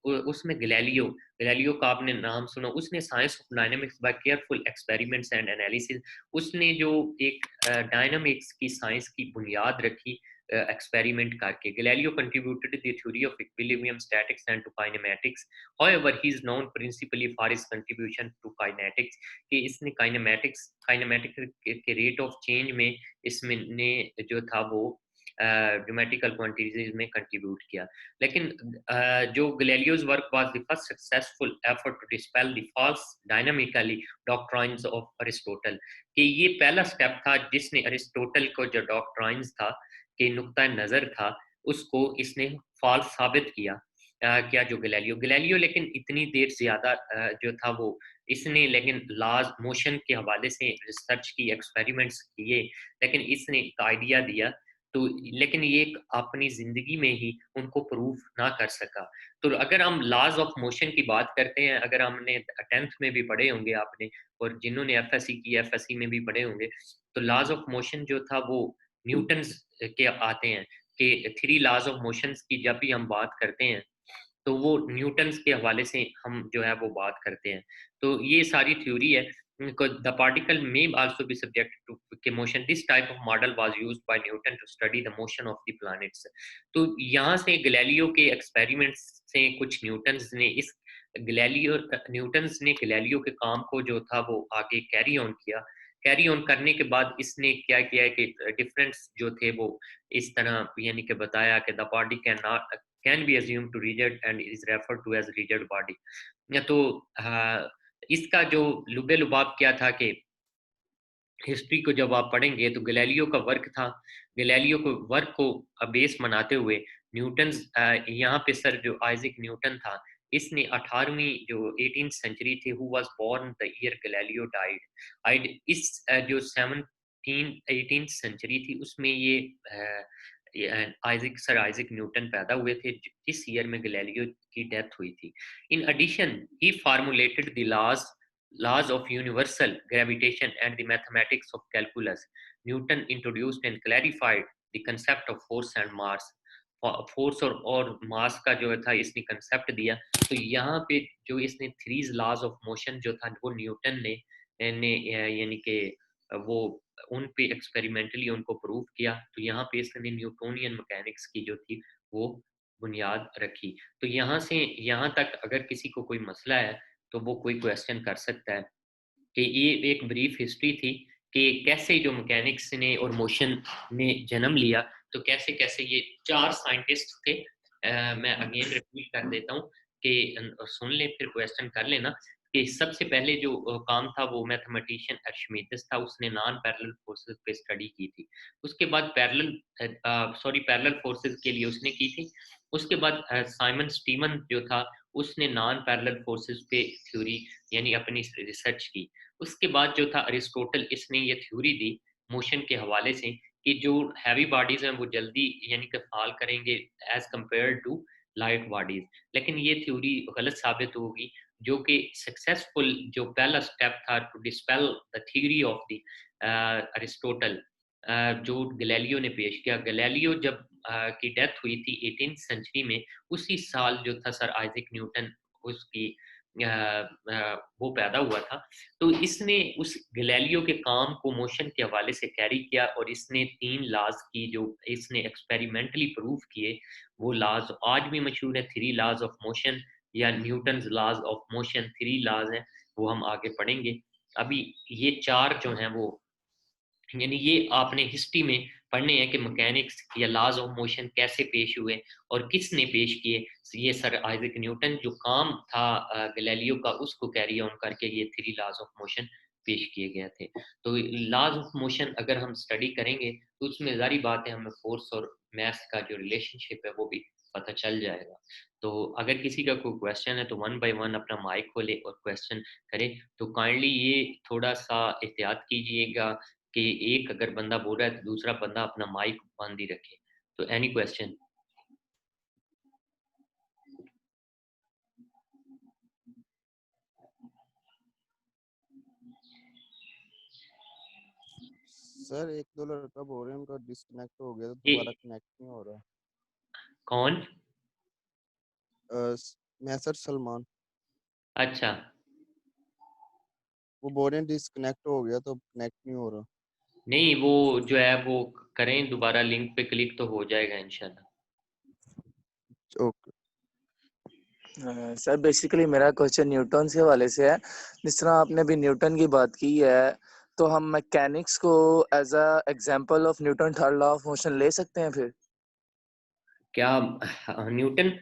उसमें गैलीलियो का आपने नाम सुना। उसने science of dynamics by careful experiments and analysis, उसने जो एक डायनामिक्स की साइंस की बुनियाद रखी एक्सपेरिमेंट करके। Galileo contributed the theory of equilibrium, statics and to kinematics. However, he is known principally for his contribution to kinetics, कि इसने काइनेमैटिक के रेट ऑफ चेंज में इसमें ने जो था वो न्यूमेरिकल क्वांटिटीज में कंट्रीब्यूट किया। लेकिन जो Galileo's work was the first successful effort to dispel the false dynamically doctrines of Aristotle, कि ये पहला स्टेप था जिसने अरिस्टोटल को जो डॉक्ट्राइन्स था कि नुक्ता नज़र था उसको इसने फॉल्स साबित किया। क्या जो गैलीलियो लेकिन इतनी देर ज़्यादा जो था वो इसने लेकिन लॉज मोशन के हवाले से रिसर्च की, एक्सपेरिमेंट्स किए, लेकिन इसने एक आइडिया दिया तो लेकिन ये अपनी ज़िंदगी में ही उनको प्रूफ ना कर सका। तो अगर हम लॉज ऑफ मोशन की बात करते हैं, अगर हमने 10th में भी पढ़े होंगे आपने, और जिन्होंने एफएससी की एफएससी में भी पढ़े होंगे, तो लॉज ऑफ मोशन जो था वो न्यूटन्स के आते हैं कि 3 लॉज ऑफ मोशंस की जब भी हम बात करते हैं तो वो न्यूटन्स के हवाले से हम जो है वो बात करते हैं। तो ये सारी थ्योरी है। The particle may also be subject to motion. This type of model was used by Newton to study the motion of the planets. तो यहाँ से गैलीलियो के एक्सपेरिमेंट्स से कुछ न्यूटन्स ने गैलीलियो के काम को जो था वो आगे कैरी ऑन किया। कैरी ऑन करने के बाद इसने क्या किया है कि डिफरेंस जो थे वो इस तरह यानी कि बताया कि the body can be assumed to rigid and is referred to as rigid body। तो इसका जो लुबे लुबाब क्या था कि हिस्ट्री को जब आप पढ़ेंगे तो गैलीलियो का वर्क था। गैलीलियो को वर्क को बेस बनाते हुए न्यूटन्स यहाँ पे सर जो आइजैक न्यूटन था, इसने 18वीं जो 18th सेंचुरी थी, who was born the year Galileo died, इस जो 18th सेंचुरी थी उसमें ये सर आइजैक न्यूटन पैदा हुए थे, जिस ईयर में गैलीलियो की डेथ हुई थी। In addition he formulated the laws of universal gravitation and the mathematics of calculus. Newton introduced and clarified the concept of force and mass। Force और मास का जो था इसने कंसेप्ट दिया। तो यहाँ पे जो इसने 3 लॉज ऑफ मोशन जो था वो न्यूटन ने यानी कि वो उन पे एक्सपेरिमेंटली उनको प्रूव किया। तो यहाँ पे इसने न्यूटोनियन मैकेनिक्स की जो थी वो बुनियाद रखी। तो यहाँ से यहाँ तक अगर किसी को कोई मसला है तो वो कोई क्वेश्चन कर सकता है कि ये एक ब्रीफ हिस्ट्री थी कि कैसे जो मैकेनिक्स ने और मोशन ने जन्म लिया। तो कैसे कैसे ये 4 साइंटिस्ट थे। मैं अगेन रिपीट कर देता हूँ कि सुन ले फिर क्वेश्चन कर लेना। कि सबसे पहले जो काम था वो मैथमेटिशियन आर्किमिडीज था, उसने नॉन पैरेलल फोर्सेस पे स्टडी की थी। उसके बाद पैरेलल फोर्सेस के लिए उसने की थी। उसके बाद साइमन स्टीवन जो था उसने नॉन पैरेलल फोर्सेस पे थ्योरी यानी अपनी रिसर्च की। उसके बाद जो था अरिस्टोटल, इसने ये थ्योरी दी मोशन के हवाले से कि जो हैवी बॉडीज हैं वो जल्दी यानी कि फॉल करेंगे as compare to light bodies. लेकिन ये थ्योरी गलत साबित होगी, जो कि सक्सेसफुल जो पहला स्टेप था to dispel the theory of the Aristotle जो गैलीलियो ने पेश किया। गैलीलियो जब की डेथ हुई थी 18th सेंचुरी में, उसी साल जो था सर आइजैक न्यूटन उसकी वो पैदा हुआ था। तो इसने उस गैलीलियो के काम को मोशन के हवाले से कैरी किया और इसने 3 लॉज की जो इसने एक्सपेरिमेंटली प्रूव किए, वो लॉज आज भी मशहूर है, 3 लॉज ऑफ मोशन या Newton's laws of motion. 3 laws हैं, वो हम आगे पढ़ेंगे। अभी ये 4 जो हैं वो यानी ये आपने हिस्ट्री में पढ़ने हैं कि मैकेनिक्स या लॉज ऑफ मोशन कैसे पेश हुए और किसने पेश किए। ये सर आइजैक न्यूटन जो काम था गैलीलियो का उसको कैरी ऑन करके ये 3 लॉज ऑफ मोशन पेश किए गए थे। तो लॉज ऑफ मोशन अगर हम स्टडी करेंगे तो उसमें जारी बात है हमें फोर्स और मास का जो रिलेशनशिप है वो भी पता चल जाएगा। तो अगर किसी का कोई क्वेश्चन है तो 1 by 1 अपना माइक खोले और क्वेश्चन करे। तो काइंडली ये थोड़ा सा एहतियात कीजिएगा कि एक अगर बंदा बोल रहा है तो दूसरा बंदा अपना माइक बंद ही रखे। तो एनी क्वेश्चन? सर एक दो लड़का बोल रहे हैं उनका डिस्कनेक्ट हो गया, तो दोबारा कनेक्ट नहीं हो रहा। कौन? मैं सर सलमान। अच्छा, वो बोल रहे हैं डिस्कनेक्ट हो गया तो कनेक्ट नहीं हो रहा। नहीं वो जो है वो करें दोबारा, लिंक पे क्लिक तो हो जाएगा इंशाल्लाह। ओके सर बेसिकली मेरा क्वेश्चन न्यूटन के हवाले से है। जिस तरह आपने भी न्यूटन की बात की है, तो हम मैकेनिक्स को as a example of Newton third law of motion ले सकते हैं फिर? क्या न्यूटन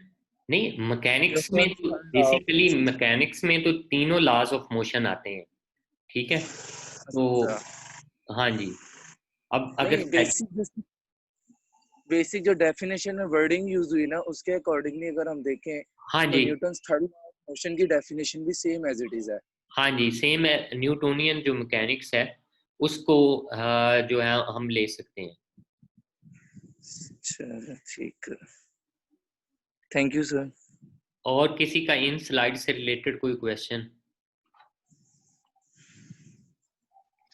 नहीं, मैकेनिक्स में न्यूटन तो third law of basically motion. Mechanics में तो तीनों लॉज ऑफ मोशन आते हैं, ठीक है। तो अच्छा, हाँ जी, अब नहीं अगर बेसिक जो डेफिनेशन में वर्डिंग यूज हुई ना, उसके अकॉर्डिंगली अगर हम देखें हाँ तो जी, Newton third law of motion की डेफिनेशन भी सेम एज इट इज है। हाँ जी सेम है, न्यूटोनियन जो मैकेनिक्स है उसको जो है हम ले सकते हैं। चलो ठीक है, थैंक यू सर। और किसी का इन स्लाइड से रिलेटेड कोई क्वेश्चन?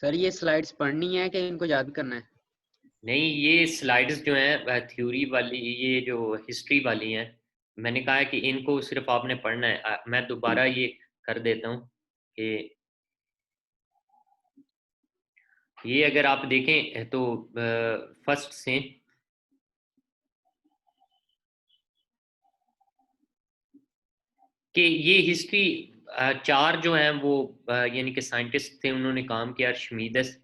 सर ये स्लाइड्स पढ़नी है कि इनको याद करना है? नहीं, ये स्लाइड्स जो हैं थ्योरी वाली, ये जो हिस्ट्री वाली हैं, मैंने कहा है कि इनको सिर्फ आपने पढ़ना है। मैं दोबारा ये कर देता हूँ कि ये अगर आप देखें तो फर्स्ट से कि ये हिस्ट्री चार जो हैं वो यानी कि साइंटिस्ट थे, उन्होंने काम किया अर्शिमीदस।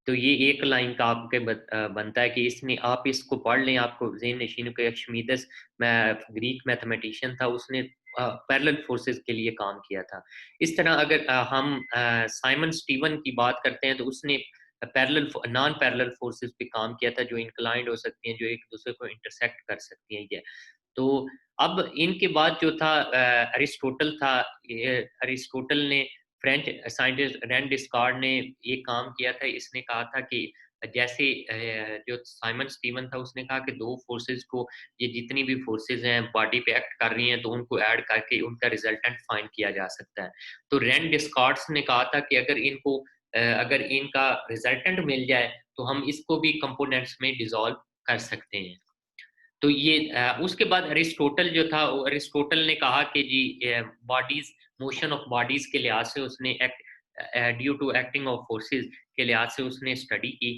तो ये एक लाइन का आपके बनता है कि इसने, आप इसको पढ़ लें, आपको ज़हन नशीन हो कि अर्शिमीदस ग्रीक मैथमेटिशियन था, उसने पैरेलल फोर्सेस के लिए काम किया था। इस तरह अगर हम साइमन स्टीवन की बात करते हैं तो उसने पैरेलल नॉन पैरेलल फोर्सेस पे काम किया था, जो इंक्लाइंड हो सकती हैं, जो एक दूसरे को इंटरसेक्ट कर सकती हैं। ये तो अब इनके बाद जो था अरिस्टोटल था। अरिस्टोटल ने, फ्रेंच साइंटिस्ट रैन डिस्कार्ड ने ये काम किया था। इसने कहा था कि जैसे जो साइमन स्टीवन था उसने कहा कि दो फोर्सेस को, ये जितनी भी फोर्सेस हैं बॉडी पे एक्ट कर रही हैं, तो उनको ऐड करके उनका रिजल्टेंट फाइंड किया जा सकता है। तो रैन डिस्कार्ड्स ने कहा था कि अगर इनका रिजल्टेंट मिल जाए तो हम इसको भी कंपोनेंट्स में डिसॉल्व कर सकते हैं। तो ये उसके बाद अरिस्टोटल जो था, अरिस्टोटल ने कहा कि जी बॉडीज, मोशन ऑफ बॉडीज के लिहाज से उसने due to acting of forces के लिहाज से उसने स्टडी की।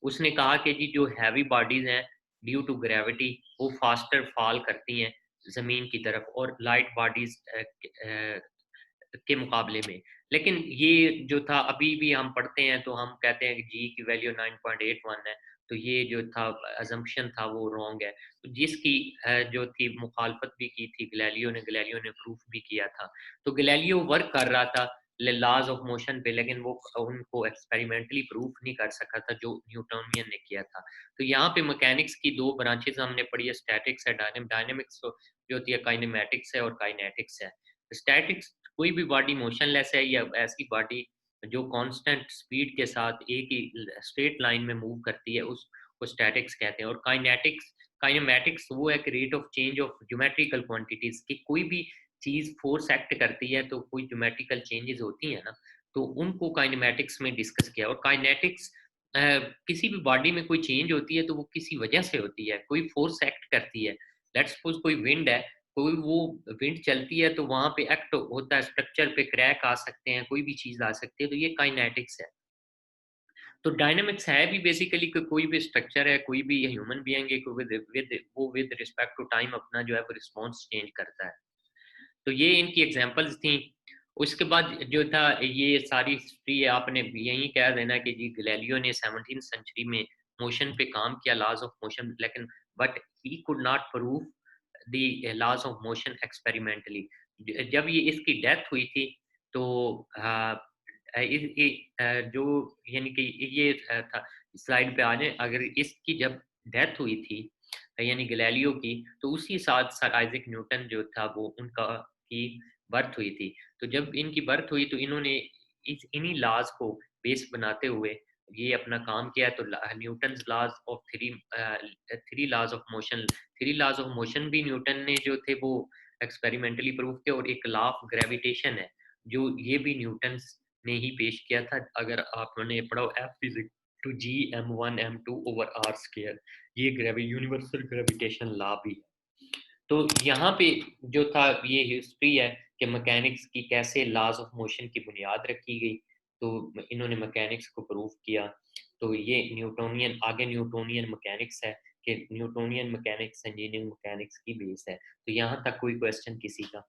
उसने कहा कि जी जो हैवी बॉडीज हैं, ड्यू टू ग्रेविटी वो फास्टर फॉल करती हैं जमीन की तरफ, और लाइट बॉडीज के मुकाबले में। लेकिन ये जो था, अभी भी हम पढ़ते हैं तो हम कहते हैं कि जी की वैल्यू 9.81 है, तो ये जो था अजम्पशन था वो रॉन्ग है। तो जिसकी जो थी मुखालफत भी की थी गैलीलियो ने प्रूफ भी किया था। तो गैलीलियो वर्क कर रहा था लॉज ऑफ मोशन पे, लेकिन वो उनको एक्सपेरिमेंटली प्रूफ नहीं कर सका था जो न्यूटोनियन ने किया था। तो यहाँ पे मैकेनिक्स की दो ब्रांचेस हमने पढ़ी है, स्टैटिक्स है, डायनेमिक्स जो होती है, काइनेमेटिक्स है और काइनेटिक्स है। स्टैटिक्स, कोई भी बॉडी मोशनलेस है या ऐसी बॉडी जो कांस्टेंट स्पीड के साथ एक ही स्ट्रेट लाइन में मूव करती है, उसको स्टैटिक्स कहते हैं। और काइनेमैटिक्स वो है कि rate of change of geometrical quantities, की कोई भी चीज फोर्स एक्ट करती है तो कोई ज्योमेट्रिकल चेंजेस होती है ना, तो उनको काइनेमैटिक्स में डिस्कस किया। और काइनेटिक्स, किसी भी बॉडी में कोई चेंज होती है तो वो किसी वजह से होती है, कोई फोर्स एक्ट करती है। लेट्स सपोज कोई विंड है, कोई वो विंड चलती है तो वहां पे एक्ट होता है, स्ट्रक्चर पे क्रैक आ सकते हैं, कोई भी चीज आ सकती है, तो ये काइनेटिक्स है। तो डायनामिक्स है भी बेसिकली कि कोई भी स्ट्रक्चर है, कोई भी ह्यूमन बीइंग है, विद रिस्पेक्ट टू टाइम अपना जो है वो रिस्पॉन्स चेंज करता है। तो ये इनकी एग्जांपल्स थी। उसके बाद जो था, ये सारी हिस्ट्री है, आपने यही कह देना कि जी गैलीलियो ने 17th सेंचुरी में मोशन पे काम किया, लॉज ऑफ मोशन, लेकिन but he could not prove the laws of motion experimentally. जब ये इसकी डेथ हुई थी तो जो यानी कि ये था, स्लाइड पे आ जाए, अगर इसकी जब डेथ हुई थी यानी गैलीलियो की, तो उसी साथ सर आइजैक न्यूटन जो था वो उनका की बर्थ हुई थी। तो जब इनकी बर्थ हुई तो इन्होंने इन्हीं लॉज को बेस बनाते हुए ये अपना काम किया। तो Newton laws of three laws of motion, three laws of motion भी न्यूटन ने जो थे वो एक्सपेरिमेंटली प्रूव किया। और एक लॉ ऑफ ग्रेविटेशन है जो ये भी न्यूटन ने ही पेश किया था। अगर आपने पढ़ा हो F is to G m1 m2 over r square, ये यूनिवर्सल ग्रेविटेशन लॉ भी है। तो यहाँ पे जो था ये हिस्ट्री है कि मैकेनिक्स की कैसे लॉज ऑफ मोशन की बुनियाद रखी गई, तो इन्होंने मैकेनिक्स को प्रूव किया। तो ये न्यूटोनियन, आगे न्यूटोनियन मैकेनिक्स है कि न्यूटोनियन मैकेनिक्स इंजीनियरिंग मैकेनिक्स की बेस है। तो यहाँ तक कोई क्वेश्चन किसी का?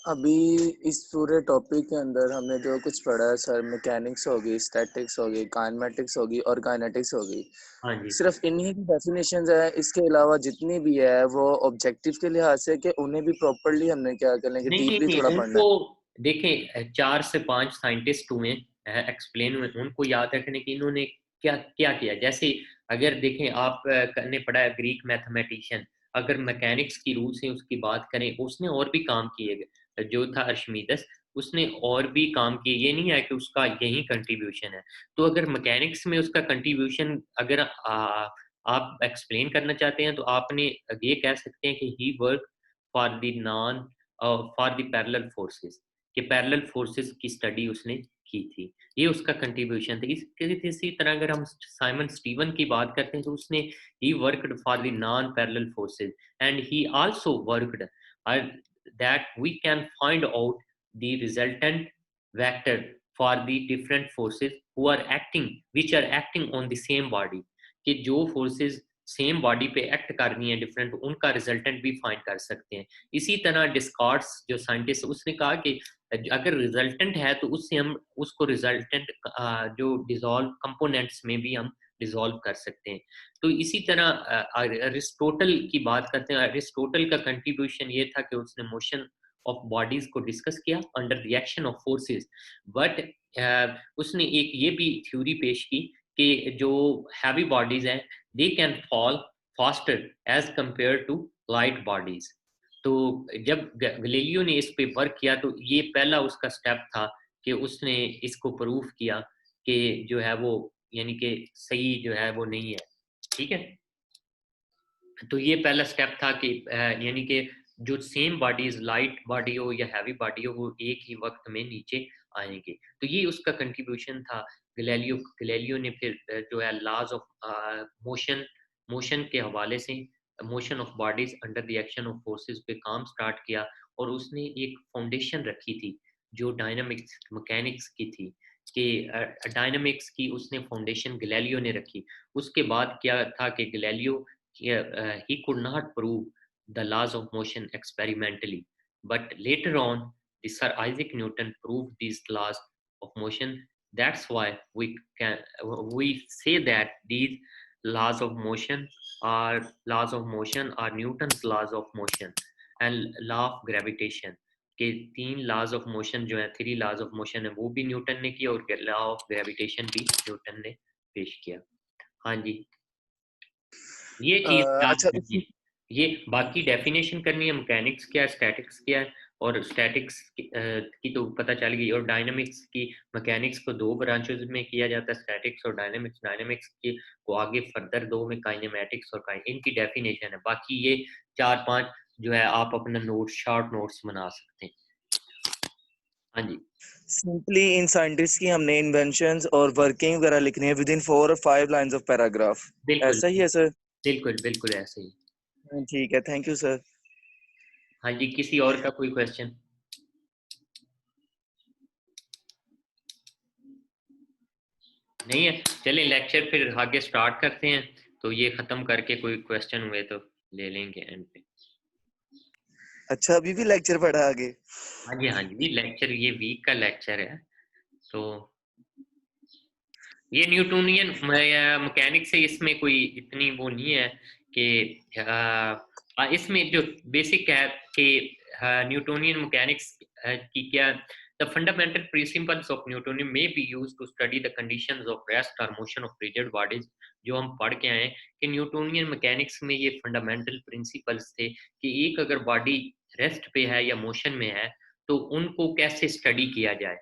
अभी इस पूरे टॉपिक के अंदर हमने जो कुछ पढ़ा है सर, मैकेनिक्स होगी, स्टैटिक्स होगी, काइनेमेटिक्स होगी और काइनेटिक्स होगी, हाँ जी। सिर्फ इन्हीं की डेफिनेशंस है। इसके अलावा जितनी भी है वो ऑब्जेक्टिव के लिहाज से कि उन्हें भी प्रॉपर्ली हमने क्या कर लेंगे, नहीं नहीं डीपली नहीं, थोड़ा पढ़ना उनको है। देखें 4 से 5 साइंटिस्ट हुए एक्सप्लेन हुए, उनको याद रखने की इन्होंने क्या क्या किया। जैसे अगर देखें आप ने पढ़ा है ग्रीक मैथमेटिशियन, अगर मैकेनिक्स की रूल से उसकी बात करें, उसने और भी काम किए। जो था अर्शमीदस, उसने और भी काम किए, ये नहीं है कि उसका यही कंट्रीब्यूशन है। तो अगर मैकेनिक्स में उसका कंट्रीब्यूशन अगर आप एक्सप्लेन करना चाहते हैं तो आपने ये कह सकते हैं कि he work for the non for the parallel forces, कि पैरेलल फोर्सेस की स्टडी उसने की थी, ये उसका कंट्रीब्यूशन था। इसी तरह अगर हम साइमन स्टीवन की बात करते हैं तो उसने he worked for the non parallel forces and he also worked that we can find out the resultant vector for the different forces who are acting which are acting on the same body, कि जो फोर्सेस सेम बॉडी पे एक्ट कर रही हैं डिफरेंट, उनका रिजल्टेंट भी फाइंड कर सकते हैं। इसी तरह डिस्कार्ड्स जो साइंटिस्ट, उसने कहा कि अगर रिजल्टेंट है तो उससे हम उसको रिजल्टेंट जो डिसॉल्व कंपोनेंट्स में भी हम डिसॉल्व कर सकते हैं। तो इसी तरह अरिस्टोटल की बात करते हैं। अरिस्टोटल का कंट्रीब्यूशन ये था कि उसने मोशन ऑफ बॉडीज को डिस्कस किया under reaction of forces, but उसने एक ये भी थ्योरी पेश की कि जो हैवी बॉडीज हैं they can fall faster as compare to light bodies. तो जब गैलीलियो ने इस पे वर्क किया तो ये पहला उसका स्टेप था कि उसने इसको प्रूफ किया कि जो है वो यानी कि सही जो है वो नहीं है। ठीक है, तो ये पहला स्टेप था कि यानी कि जो सेम बॉडीज लाइट बॉडी हो या हैवी बॉडी हो वो एक ही वक्त में नीचे आएंगे। तो ये उसका कंट्रीब्यूशन था। गैलीलियो ने फिर जो है लॉज ऑफ मोशन मोशन के हवाले से motion of bodies under the action of forces पे काम स्टार्ट किया, और उसने एक फाउंडेशन रखी थी जो डायनामिक्स मैकेनिक्स की थी, कि डायनामिक्स की उसने फाउंडेशन गैलीलियो ने रखी। उसके बाद क्या था कि Galileo he could not prove the laws of motion experimentally, but later on the Sir Isaac Newton proved these laws of motion. That's why we say that these laws of motion are Newton's laws of motion and law of gravitation, के 3 laws of motion जो है 3 laws of motion है वो भी न्यूटन ने किया और law of gravitation भी न्यूटन ने पेश किया। हाँ जी, ये चीज याद अच्छा रखिए। ये बाकी डेफिनेशन करनी है मैकेनिक्स क्या है, स्टैटिक्स क्या है, और स्टैटिक्स की तो पता चल गई, और डायनामिक्स की मैकेनिक्स को 2 ब्रांचेस में किया जाता है, स्टैटिक्स और डायनामिक्स। डायनामिक्स की को आगे फर्दर 2 में काइनेमेटिक्स और इनकी डेफिनेशन है। बाकी ये 4-5 जो है आप अपना नोट शॉर्ट नोट्स बना सकते हैं। हाँ जी, सिंपली इन साइंटिस्ट की हमने इन्वेंशंस और वर्किंग वगैरह लिखनी है विद इन 4 और 5 लाइंस ऑफ पैराग्राफ। बिल्कुल ऐसा ही है सर? बिल्कुल बिल्कुल ऐसे ही। ठीक है, थैंक यू सर। हाँ जी, किसी और का कोई क्वेश्चन? नहीं है, चलिए लेक्चर फिर आगे स्टार्ट करते हैं। तो ये खत्म करके कोई क्वेश्चन हुए तो ले लेंगे एंड पे। अच्छा, अभी भी लेक्चर पढ़ा आगे? हाँ जी हाँ जी, लेक्चर ये वीक का लेक्चर है। तो ये न्यूटोनियन मैकेनिक्स से इसमें कोई इतनी वो नहीं है कि इसमें जो बेसिक है कि न्यूटोनियन मैकेनिक्स की क्या, the fundamental principles of Newtonian may be used to study the conditions of rest or motion of rigid bodies। जो हम पढ़ के आए कि न्यूटोनियन मैकेनिक्स में ये फंडामेंटल प्रिंसिपल्स थे कि एक अगर बॉडी रेस्ट पे है या मोशन में है तो उनको कैसे स्टडी किया जाए।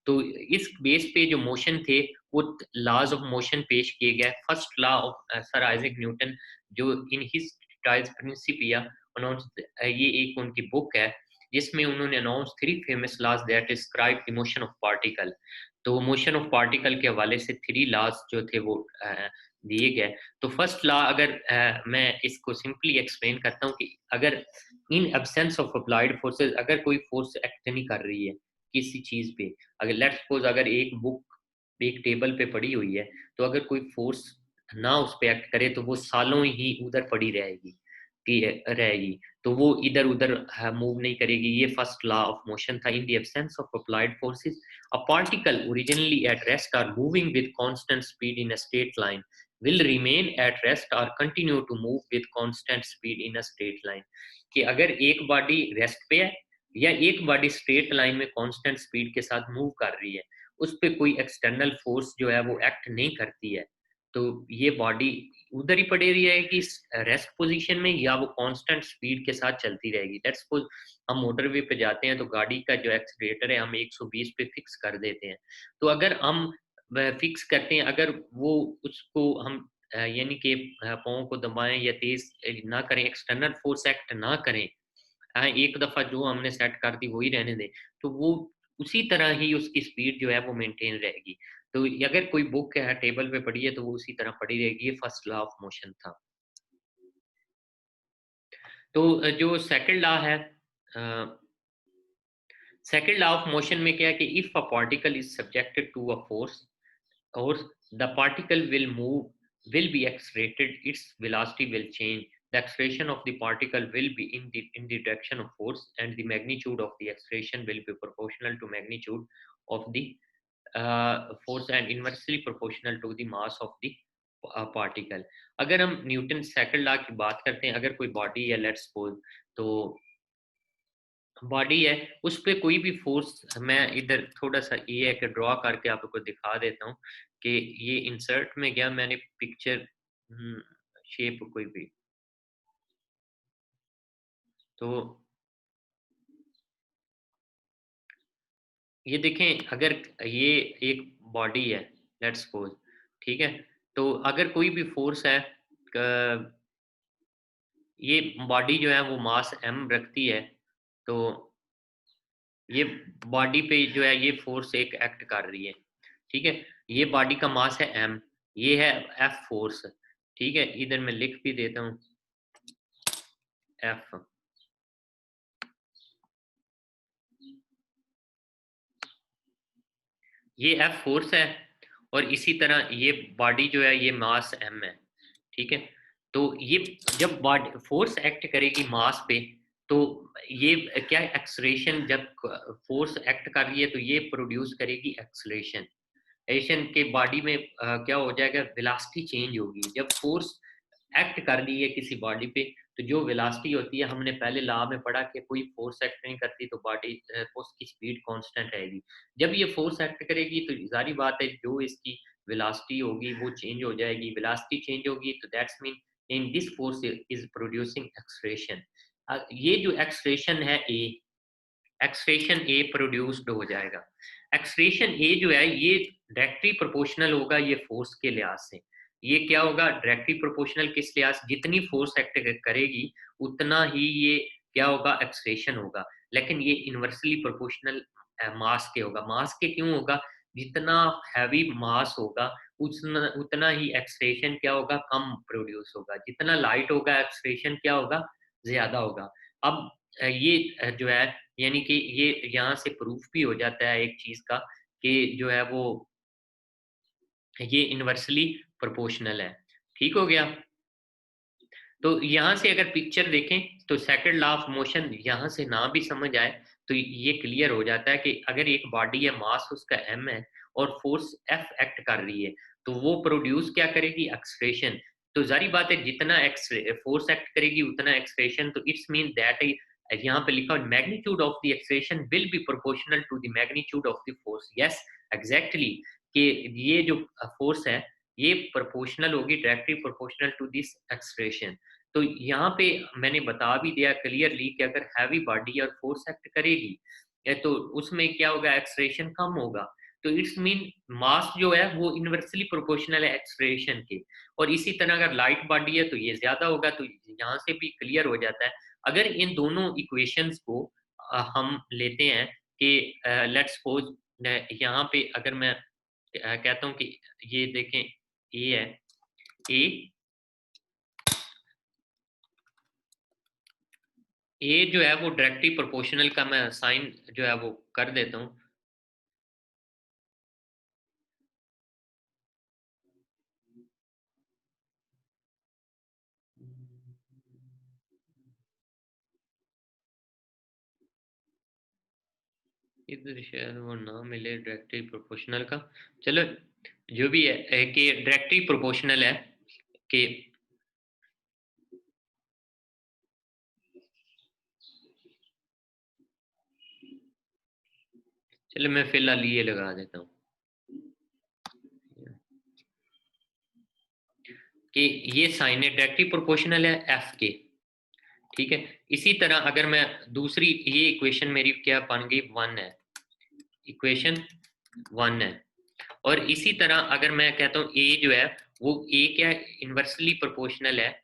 तो इस बेस पे जो मोशन थे वो लॉज ऑफ मोशन पेश किए गए। First law of sir Isaac Newton जो इन हिज प्रिंसिपिया अनाउंस, ये एक उनकी बुक है जिसमें उन्होंने announce 3 famous laws that describe the motion of particle. तो मोशन ऑफ पार्टिकल के हवाले से 3 लॉज जो थे वो दिए गए। तो फर्स्ट लॉ अगर मैं इसको सिंपली एक्सप्लेन करता हूँ कि अगर in absence of applied forces, अगर कोई फोर्स एक्ट नहीं कर रही है किसी चीज पे, अगर लेट्स सपोज अगर एक बुक एक टेबल पे पड़ी हुई है तो अगर कोई फोर्स ना उस पे एक्ट करे तो वो सालों ही उधर पड़ी रहेगी। की रहेगी, तो वो इधर उधर मूव नहीं करेगी। ये फर्स्ट लॉ ऑफ मोशन था। In the absence of applied forces a particle originally at rest or moving with constant speed in a straight line will remain at rest or continue to move with constant speed in a straight line। कि अगर एक बॉडी रेस्ट पे है या एक बॉडी स्ट्रेट लाइन में कांस्टेंट स्पीड के साथ मूव कर रही है, उस पे कोई एक्सटर्नल फोर्स जो है वो एक्ट नहीं करती है, तो ये बॉडी उधर ही पड़ी रहेगी रेस्ट पोजीशन में, या वो कांस्टेंट स्पीड के साथ चलती रहेगी। लेट्स सपोज हम मोटरवे पे जाते हैं तो गाड़ी का जो एक्सीलरेटर है हम 120 पे फिक्स कर देते हैं। तो अगर हम फिक्स करते हैं, अगर वो उसको हम यानी कि पाँव को दबाएं या तेज ना करें, एक्सटर्नल फोर्स एक्ट ना करें, एक दफा जो हमने सेट कर दी वही रहने दें, तो वो उसी तरह ही उसकी स्पीड जो है वो मेंटेन रहेगी। तो अगर कोई बुक है टेबल पे पड़ी है तो वो उसी तरह पड़ी रहेगी। ये फर्स्ट लॉ ऑफ मोशन था। तो जो सेकंड लॉ है, सेकंड लॉ ऑफ मोशन में क्या है कि if a particle is subjected to a force or the particle will be accelerated, its velocity will change, the acceleration of the particle will be in the direction of force, and the magnitude of the acceleration will be proportional to magnitude of the force and inversely proportional to the mass of the particle। अगर हम न्यूटन सेकंड लॉ की बात करते हैं, अगर कोई बॉडी है लेट्स सपोज, तो बॉडी है उस पे कोई भी फोर्स, मैं इधर थोड़ा सा ये है कि ड्रॉ करके आपको दिखा देता हूँ कि ये इंसर्ट में गया मैंने पिक्चर शेप कोई भी, तो ये देखें अगर ये एक बॉडी है लेट्स सपोज, ठीक है, तो अगर कोई भी फोर्स है, ये बॉडी जो है वो मास m रखती है, तो ये बॉडी पे जो है ये फोर्स एक एक्ट कर रही है, ठीक है, ये बॉडी का मास है m, ये है F फोर्स, ठीक है, इधर मैं लिख भी देता हूँ F, ये F फोर्स है, और इसी तरह ये बॉडी जो है ये मास m है, ठीक है। तो ये जब बॉडी फोर्स एक्ट करेगी मास पे, तो ये क्या एक्सलेरेशन, जब फोर्स एक्ट कर रही है तो ये प्रोड्यूस करेगी एक्सलेरेशन। एशन के बॉडी में क्या हो जाएगा, वेलोसिटी चेंज होगी। जब फोर्स एक्ट कर रही है किसी बॉडी पे, तो जो वेलोसिटी होती है, हमने पहले लॉ में पढ़ा कि कोई फोर्स एक्ट नहीं करती तो बॉडी फोर्स की स्पीड कांस्टेंट रहेगी। जब ये फोर्स एक्ट करेगी तो जारी बात है जो इसकी वेलोसिटी होगी वो चेंज हो जाएगी। वेलोसिटी चेंज होगी तो that's mean in this force is producing acceleration. ये जो एक्सलेरेशन है ए, एक्सलेरेशन ए प्रोड्यूस्ड हो जाएगा। एक्सलेरेशन ए जो है ये डायरेक्टली प्रोपोर्शनल होगा ये फोर्स के लिहाज से। ये क्या होगा, डायरेक्टली प्रोपोर्शनल किस लिहाज, जितनी फोर्स एक्ट करेगी उतना ही ये क्या होगा, एक्सलेरेशन होगा। लेकिन ये इनवर्सली प्रोपोर्शनल मास के होगा। मास के क्यों होगा, जितना हैवी मास होगा उतना ही एक्सलेरेशन क्या होगा, कम प्रोड्यूस होगा। जितना लाइट होगा एक्सलेरेशन क्या होगा, ज्यादा होगा। अब ये जो है यानी कि ये यहाँ से प्रूफ भी हो जाता है एक चीज का कि जो है वो ये इनवर्सली प्रोपोर्शनल है। ठीक हो गया। तो यहाँ से अगर पिक्चर देखें तो सेकंड लॉ ऑफ मोशन यहाँ से ना भी समझ आए तो ये क्लियर हो जाता है कि अगर एक बॉडी है, मास उसका m है और फोर्स F एक्ट कर रही है, तो वो प्रोड्यूस क्या करेगी, एक्सलेरेशन। तो जारी बात है जितना फोर्स एक्ट करेगी उतना एक्सलेरेशन। तो इट्स मीन दैट यहाँ पे लिखा है magnitude of the acceleration will be proportional to the magnitude of the force. Yes exactly, कि ये जो फोर्स है ये प्रोपोर्शनल होगी, directly proportional to this acceleration. तो यहाँ पे मैंने बता भी दिया क्लियरली कि अगर हैवी बॉडी और फोर्स एक्ट करेगी तो उसमें क्या होगा, एक्सलेरेशन कम होगा। तो इट्स मीन मास जो है वो इनवर्सली प्रोपोर्शनल है एक्सलेरेशन के। और इसी तरह अगर लाइट बॉडी है तो ये ज्यादा होगा। तो यहाँ से भी क्लियर हो जाता है। अगर इन दोनों इक्वेशंस को हम लेते हैं कि लेट्स सपोज यहाँ पे अगर मैं कहता हूँ कि ये देखें ए है, ए जो है वो डायरेक्टली प्रोपोर्शनल का मैं साइन जो है वो कर देता हूँ। इधर शायद वो ना मिले डायरेक्टली प्रोपोर्शनल का। चलो जो भी है कि डायरेक्टली प्रोपोर्शनल है कि चलो मैं फिलहाल ये लगा देता हूँ कि ये साइन है डायरेक्टली प्रोपोर्शनल है एफ के, ठीक है। इसी तरह अगर मैं दूसरी, ये इक्वेशन मेरी क्या बन गई, 1 है, इक्वेशन 1 है। और इसी तरह अगर मैं कहता हूँ ए जो है वो ए क्या है, इनवर्सली प्रोपोर्शनल है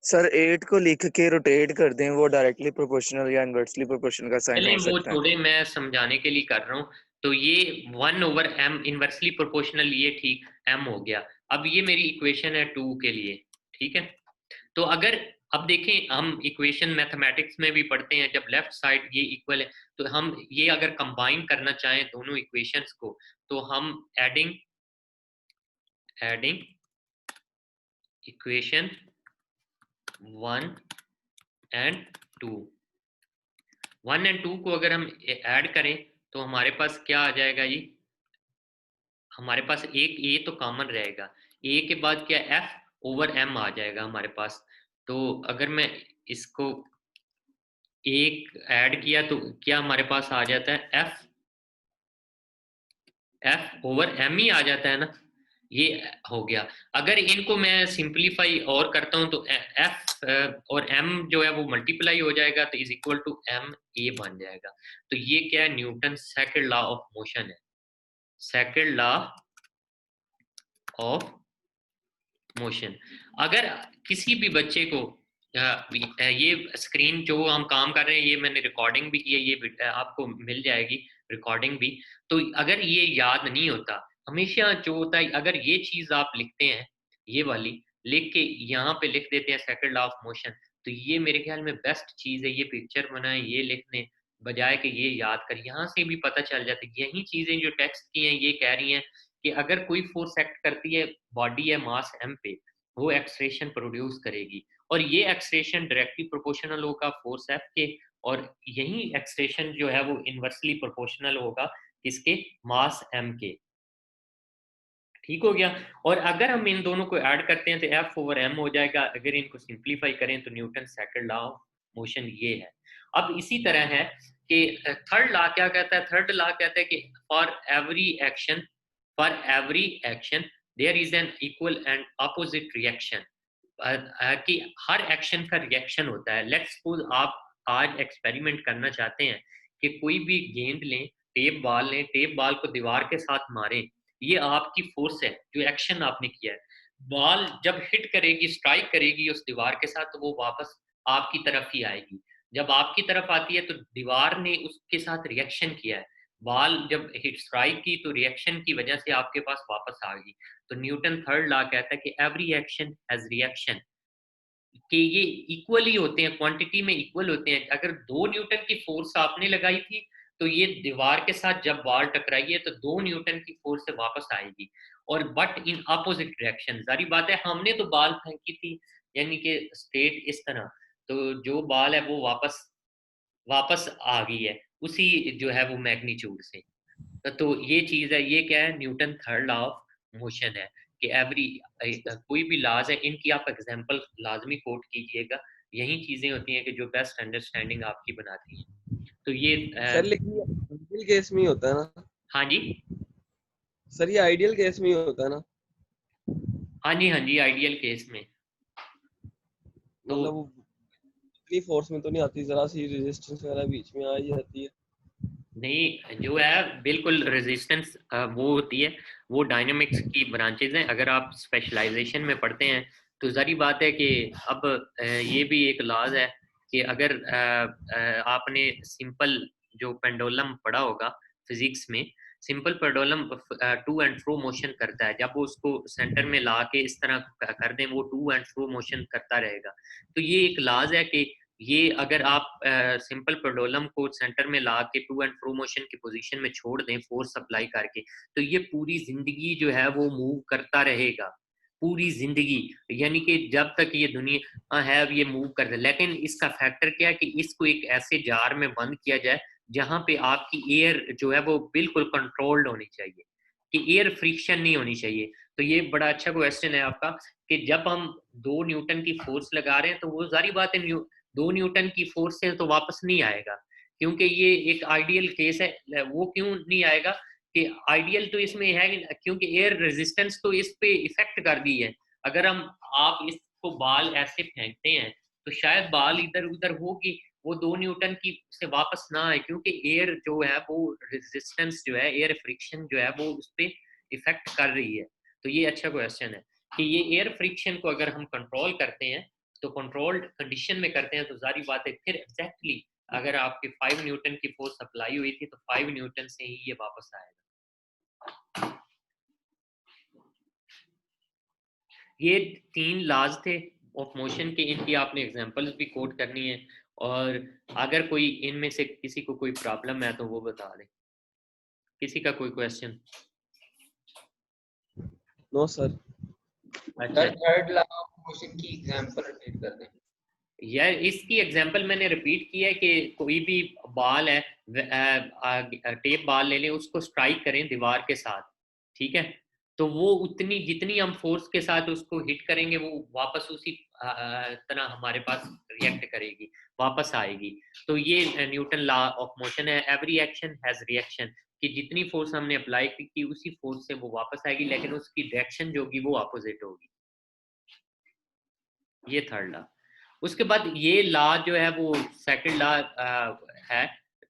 सर 8 को लिख के रोटेट कर दें, वो डायरेक्टली प्रोपोर्शनल या इनवर्सली प्रोपोर्शनल का साइन चलें हो वो सकता है। छोड़े, मैं समझाने के लिए कर रहा हूँ। तो ये 1/m इनवर्सली प्रोपोर्शनल, ये ठीक m हो गया। अब ये मेरी इक्वेशन है 2 के लिए, ठीक है। तो अगर अब देखें, हम इक्वेशन मैथमेटिक्स में भी पढ़ते हैं, जब लेफ्ट साइड ये इक्वल है तो हम ये अगर कंबाइन करना चाहें दोनों इक्वेशंस को, तो हम एडिंग इक्वेशन 1 एंड 2, 1 एंड 2 को अगर हम ऐड करें तो हमारे पास क्या आ जाएगा, ये हमारे पास एक ए तो कॉमन रहेगा, ए के बाद क्या एफ ओवर एम आ जाएगा हमारे पास। तो अगर मैं इसको एक ऐड किया तो क्या हमारे पास आ जाता है, एफ ओवर एम ही आ जाता है ना, ये हो गया। अगर इनको मैं सिंपलीफाई और करता हूं तो एफ और एम जो है वो मल्टीप्लाई हो जाएगा, तो is equal to M A बन जाएगा। तो ये क्या है, Newton second law of motion है, सेकंड लॉ ऑफ मोशन। अगर किसी भी बच्चे को ये स्क्रीन जो हम काम कर रहे हैं, ये मैंने रिकॉर्डिंग भी की है, ये आपको मिल जाएगी रिकॉर्डिंग भी। तो अगर ये याद नहीं होता, हमेशा जो होता है, अगर ये चीज आप लिखते हैं, ये वाली लिख के यहाँ पे लिख देते हैं सेकंड लॉ ऑफ मोशन, तो ये मेरे ख्याल में बेस्ट चीज है। ये पिक्चर बनाए, ये लिखने बजाय कि ये याद कर, यहाँ से भी पता चल जाता है। यही चीजें जो टेक्स्ट की हैं ये कह रही हैं कि अगर कोई फोर्स एक्ट करती है बॉडी है मास m पे, वो एक्सलेशन प्रोड्यूस करेगी, और ये एक्सलेशन डायरेक्टली प्रोपोर्शनल होगा फोर्स f के, और यही एक्सलेशन जो है वो इनवर्सली प्रोपोर्शनल होगा किसके, मास m के। ठीक हो गया। और अगर हम इन दोनों को ऐड करते हैं तो एफ ओवर एम हो जाएगा। अगर इनको सिंप्लीफाई करें तो Newton second law of motion ये है। अब इसी तरह है कि थर्ड लॉ क्या कहता है, थर्ड लॉ कहता है कि for every action there is an equal and opposite reaction, कि हर एक्शन का रिएक्शन होता है। लेट्स सपोज आप आज एक्सपेरिमेंट करना चाहते हैं कि कोई भी गेंद लें, टेप बॉल लें, टेप बॉल को दीवार के साथ मारें, ये आपकी फोर्स है जो एक्शन आपने किया है। बॉल जब हिट करेगी, स्ट्राइक करेगी उस दीवार के साथ, तो वो वापस आपकी तरफ ही आएगी। जब आपकी तरफ आती है तो दीवार ने उसके साथ रिएक्शन किया है। बॉल जब हिट स्ट्राइक की तो रिएक्शन की वजह से आपके पास वापस आ गई। तो न्यूटन थर्ड लॉ कहता है कि एवरी एक्शन हैज रिएक्शन, कि ये इक्वली होते हैं, क्वांटिटी में इक्वल होते हैं। अगर 2 न्यूटन की फोर्स आपने लगाई थी तो ये दीवार के साथ जब बॉल टकराई है तो 2 न्यूटन की फोर्स से वापस आएगी, और बट इन अपोजिट डायरेक्शन। सारी बात है, हमने तो बॉल फेंकी थी यानी कि स्ट्रेट इस तरह, तो जो बॉल है वो वापस वापस आ गई है उसी जो है वो मैग्नीट्यूड से। तो ये चीज है, ये क्या है, Newton third law of motion है कि एवरी कोई भी लॉज है इनकी आप एग्जांपल लाजमी कोट कीजिएगा। यही चीजें होती हैं कि जो बेस्ट अंडरस्टैंडिंग आपकी बनाती हैं। तो ये सर लेकिन ये आइडियल केस में ही होता है ना? हाँ जी, सर ये आइडियल केस में ही होता है ना? हाँ जी, हाँ जी, आइडियल केस में। तो मतलब वो इतनी फोर्स में तो नहीं आती, जरा सी रेजिस्टेंस वगैरह बीच में आ ही जाती है। नहीं, जो है बिल्कुल रेजिस्टेंस वो होती है, वो डायनामिक्स की ब्रांचेज हैं। अगर आप स्पेशलाइजेशन में पढ़ते हैं तो जारी बात है कि अब ये भी एक लॉज है कि अगर आपने सिंपल जो पेंडुलम पढ़ा होगा फिजिक्स में, simple pendulum to and fro motion करता है। जब वो उसको सेंटर में ला के इस तरह कर दें, वो टू एंड फ्रो मोशन करता रहेगा। तो ये एक लॉज है कि ये अगर आप सिंपल पेंडुलम को सेंटर में ला के टू एंड फ्रो मोशन की पोजीशन में छोड़ दें फोर्स अप्लाई करके, तो ये पूरी जिंदगी जो है वो मूव करता रहेगा। पूरी जिंदगी, यानी कि जब तक ये दुनिया है अब ये मूव करता है। लेकिन इसका फैक्टर क्या है कि इसको एक ऐसे जार में बंद किया जाए जहां पे आपकी एयर जो है वो बिल्कुल कंट्रोल्ड होनी चाहिए, कि एयर फ्रिक्शन नहीं होनी चाहिए। तो ये बड़ा अच्छा क्वेश्चन है आपका कि जब हम 2 न्यूटन की फोर्स लगा रहे हैं तो वो जारी बात है 2 न्यूटन की फोर्स से तो वापस नहीं आएगा, क्योंकि ये एक आइडियल केस है। वो क्यों नहीं आएगा कि आइडियल तो इसमें है क्योंकि एयर रेजिस्टेंस तो इस पे इफेक्ट कर दी है। अगर हम आप इसको बाल ऐसे फेंकते हैं तो शायद बाल इधर उधर होगी, वो 2 न्यूटन की से वापस ना आए, क्योंकि एयर जो है वो रेजिस्टेंस जो है, एयर फ्रिक्शन जो है वो उस पर इफेक्ट कर रही है। तो ये अच्छा क्वेश्चन है कि ये एयर फ्रिक्शन को अगर हम कंट्रोल करते हैं तो कंट्रोल्ड कंडीशन में करते हैं तो जारी बात है फिर एग्जैक्टली अगर आपके 5 न्यूटन की फोर्स अप्लाई हुई थी तो 5 न्यूटन से ही ये वापस आएगा। ये 3 लॉज थे ऑफ मोशन के, इनकी आपने एग्जांपल्स भी कोट करनी है, और अगर कोई इनमें से किसी को कोई प्रॉब्लम है तो वो बता दें। किसी का कोई क्वेश्चन? No sir. अच्छा, थर्ड लॉ ऑफ मोशन की एग्जांपल रिपीट कर दें। यार इसकी एग्जांपल मैंने रिपीट की है कि कोई भी बाल है, टेप बाल ले लें, उसको स्ट्राइक करें दीवार के साथ, ठीक है, तो वो उतनी जितनी हम फोर्स के साथ उसको हिट करेंगे वो वापस उसी तरह हमारे पास रिएक्ट करेगी, वापस आएगी। तो ये न्यूटन लॉ ऑफ मोशन है, एवरी एक्शन हैज रिएक्शन, कि जितनी फोर्स हमने अप्लाई की उसी फोर्स से वो वापस आएगी, लेकिन उसकी डायरेक्शन जो होगी वो अपोजिट होगी। ये थर्ड लॉ। उसके बाद ये लॉ जो है वो सेकंड लॉ है,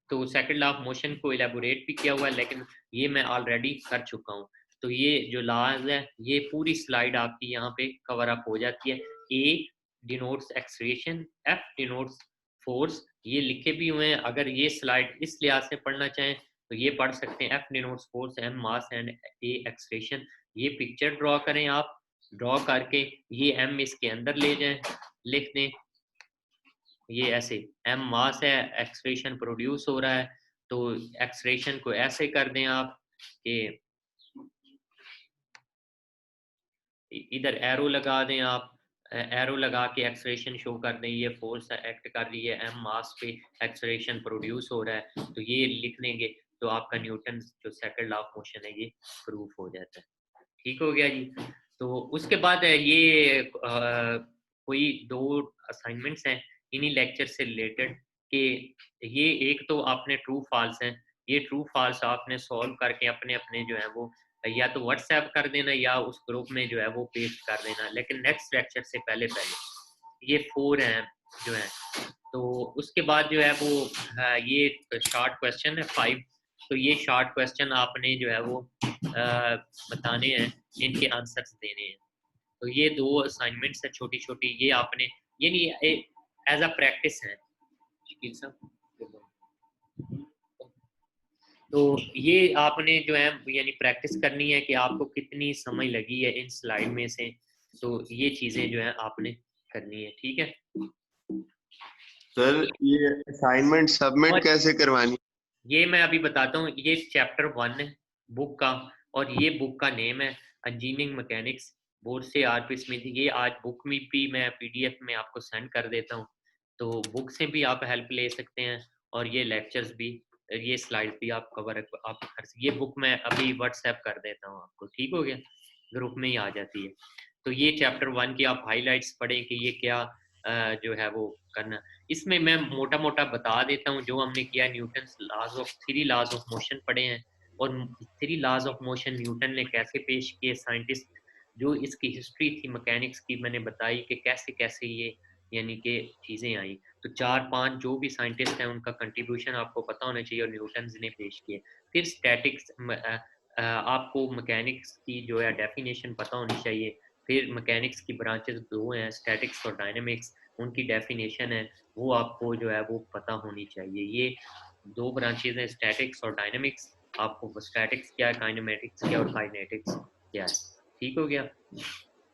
तो सेकंड लॉ ऑफ मोशन को इलेबोरेट भी किया हुआ है, लेकिन ये मैं ऑलरेडी कर चुका हूँ। तो ये जो लॉज है ये पूरी स्लाइड आपकी यहाँ पे कवर अप हो जाती है। A denotes acceleration, F denotes force, ये लिखे भी हुए हैं। अगर ये स्लाइड इस लिहाज से पढ़ना चाहें तो ये पढ़ सकते हैं, F denotes force, M mass and A acceleration. ये पिक्चर ड्रॉ करें आप, ड्रॉ करके ये एम इसके अंदर ले जाएं, लिख दें ये ऐसे, एम मास है, एक्सलेरेशन प्रोड्यूस हो रहा है, तो एक्सलेरेशन को ऐसे कर दें आप कि इधर एरो लगा दें आप, एरो लगा के एक्सलेरेशन शो कर दें, ये फोर्स एक्ट कर रही है, एम मास पे एक्सलेरेशन प्रोड्यूस हो रहा है, तो ये लिख देंगे तो आपका न्यूटन जो सेकंड लॉ ऑफ मोशन है ये प्रूफ हो जाता है। ठीक हो गया जी। तो उसके बाद ये कोई 2 असाइनमेंट्स हैं इन्हीं लेक्चर से रिलेटेड, कि ये एक तो आपने ट्रू फॉल्स हैं, ये ट्रू फॉल्स आपने सॉल्व करके अपने अपने जो है वो या तो व्हाट्सएप कर देना या उस ग्रुप में जो है वो पेस्ट कर देना, लेकिन नेक्स्ट लेक्चर से पहले ये 4 हैं जो है। तो उसके बाद जो है वो ये शॉर्ट क्वेश्चन है 5, तो ये शॉर्ट क्वेश्चन आपने जो है वो बताने हैं, इनके आंसर्स देने हैं। तो ये 2 असाइनमेंट्स है छोटी छोटी, ये आपने यानी एज अ प्रैक्टिस है। तो ये आपने जो है यानी प्रैक्टिस करनी है कि आपको कितनी समय लगी है इन स्लाइड में से, तो ये चीजें जो है आपने करनी है, ठीक है सर। ये असाइनमेंट सबमिट कैसे करवानी? ये मैं अभी बताता हूँ। ये चैप्टर 1 है बुक का, और ये बुक का नेम है इंजीनियरिंग मैकेनिक्स, बोर्ड से आरपी स्मिथ। ये आज बुक में भी मैं पीडीएफ में आपको सेंड कर देता हूँ, तो बुक से भी आप हेल्प ले सकते हैं, और ये लेक्चर्स भी, ये स्लाइड भी आप कवर आप कर सकते। ये बुक मैं अभी व्हाट्सएप कर देता हूँ आपको, ठीक हो गया, ग्रुप में ही आ जाती है। तो ये चैप्टर 1 की आप हाईलाइट्स पढ़ें कि ये क्या जो है वो करना। इसमें मैं मोटा मोटा बता देता हूँ जो हमने किया। Newton laws of 3 laws of motion पढ़े हैं, और 3 लॉज ऑफ मोशन न्यूटन ने कैसे पेश किए, साइंटिस्ट जो इसकी हिस्ट्री थी मैकेनिक्स की मैंने बताई कि कैसे कैसे ये यानी कि चीज़ें आई। तो 4-5 जो भी साइंटिस्ट हैं उनका कंट्रीब्यूशन आपको पता होना चाहिए, और न्यूटन ने पेश किए। फिर स्टैटिक्स, आपको मैकेनिक्स की जो है डेफिनेशन पता होनी चाहिए। फिर मैकेनिक्स की ब्रांचेस 2 हैं, स्टैटिक्स और डायनेमिक्स, उनकी डेफिनेशन है वो आपको जो है वो पता होनी चाहिए। ये 2 ब्रांचेस हैं, स्टैटिक्स और डायनेमिक्स। आपको स्टैटिक्स क्या है, काइनेमेटिक्स क्या और काइनेटिक्स क्या है, ठीक हो गया।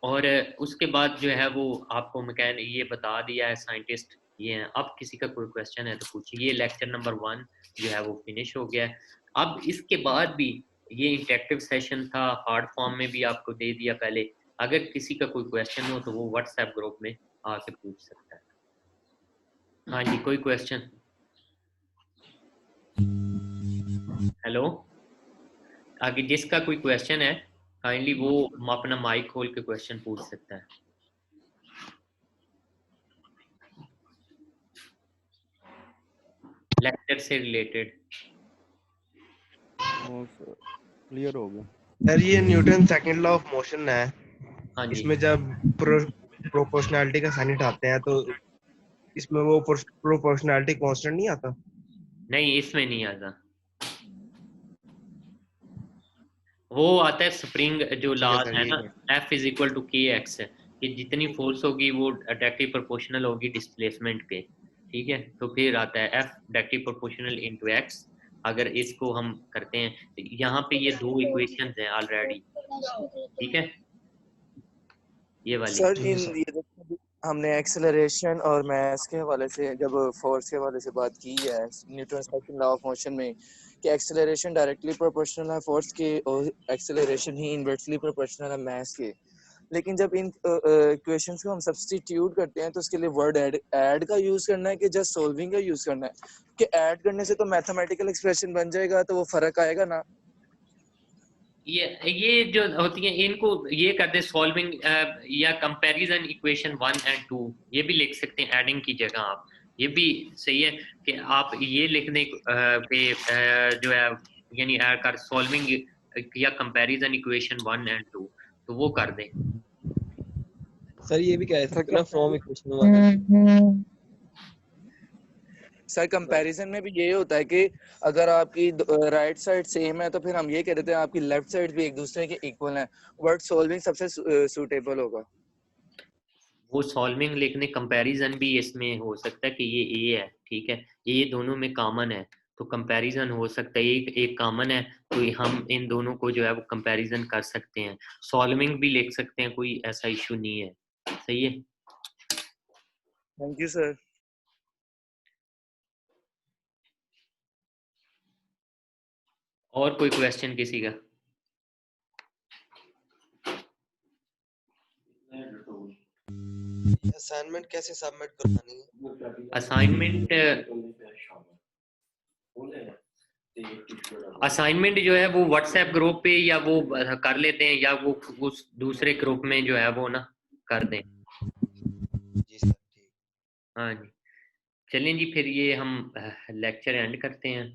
और उसके बाद जो है वो आपको मैकेन ये बता दिया है साइंटिस्ट ये हैं। अब किसी का कोई क्वेश्चन है तो पूछिए। ये लेक्चर नंबर 1 जो है वो फिनिश हो गया है। अब इसके बाद भी ये इंटरेक्टिव सेशन था, हार्ड फॉर्म में भी आपको दे दिया पहले, अगर किसी का कोई क्वेश्चन हो तो वो व्हाट्सएप ग्रुप में आके पूछ सकता है। हाँ जी, कोई क्वेश्चन? हेलो, आगे जिसका कोई क्वेश्चन है काइंडली वो अपना माइक खोल के क्वेश्चन पूछ सकता है। लेक्चर से रिलेटेड। क्लियर हो गया सर ये Newton second law of motion है, हाँ जी, इसमें जब प्रोपोर्शनैलिटी का साइन हटाते हैं तो इसमें वो प्रोपोर्शनैलिटी कांस्टेंट नहीं आता? नहीं इसमें नहीं आता, वो आता है स्प्रिंग जो लॉज है ना, F इज इक्वल टू के एक्स, कि जितनी फोर्स होगी वो डायरेक्टली प्रोपोर्शनल होगी डिस्प्लेसमेंट के। ठीक है, तो फिर आता है F directly proportional into x। अगर इसको हम करते हैं तो यहाँ पे ये दो इक्वेशंस हैं ऑलरेडी। ठीक है, ये वाली। सर ये हमने एक्सेलरेशन और मास के हवाले से, जब फोर्स के हवाले से बात की है Newton second law of motion में, कि एक्सेलरेशन डायरेक्टली प्रोपोर्शनल है फोर्स के और एक्सेलरेशन ही इनवर्सली प्रोपोर्शनल है मास के। लेकिन जब इन इक्वेशंस को हम सब्स्टिट्यूट करते हैं तो उसके लिए वर्ड ऐड का यूज करना है कि जस्ट सॉल्विंग का यूज करना है? कि ऐड करने से तो मैथमेटिकल एक्सप्रेशन बन जाएगा, तो वो फर्क आएगा ना? ये जो होती है इनको ये करते हैं सॉल्विंग या कंपैरिजन इक्वेशन 1 एंड 2, ये भी लिख सकते हैं एडिंग की जगह आप। ये भी सही है कि आप ये लिखने पे जो है यानी ऐड कर सॉल्विंग या कंपैरिजन इक्वेशन 1 एंड 2, तो वो कर दें। सर ये भी कह सकते हैं ना फ्रॉम इक्वेशन 1। सर कंपैरिजन में भी ये होता है कि अगर आपकी राइट साइड सेम है तो फिर हम ये कह देते हैं आपकी लेफ्ट साइड भी एक दूसरे के इक्वल है। वर्ड सॉल्विंग सबसे सूटेबल होगा। वो सॉल्विंग लिखने कंपैरिजन भी इसमें हो सकता है कि ये ए है, ठीक है, ये दोनों में कॉमन है तो कंपैरिजन हो सकता है। एक कॉमन है तो हम इन दोनों को जो है वो कंपैरिजन कर सकते हैं। सॉल्विंग भी लिख सकते हैं, कोई ऐसा इशू नहीं है। सही है, थैंक यू सर। और कोई क्वेश्चन किसी का? असाइनमेंट कैसे सबमिट करवानी है? असाइनमेंट जो है वो व्हाट्सएप ग्रुप पे या वो कर लेते हैं या वो उस दूसरे ग्रुप में जो है वो ना कर दें। जी सर ठीक। हाँ जी, चलें जी, फिर ये हम लेक्चर एंड करते हैं।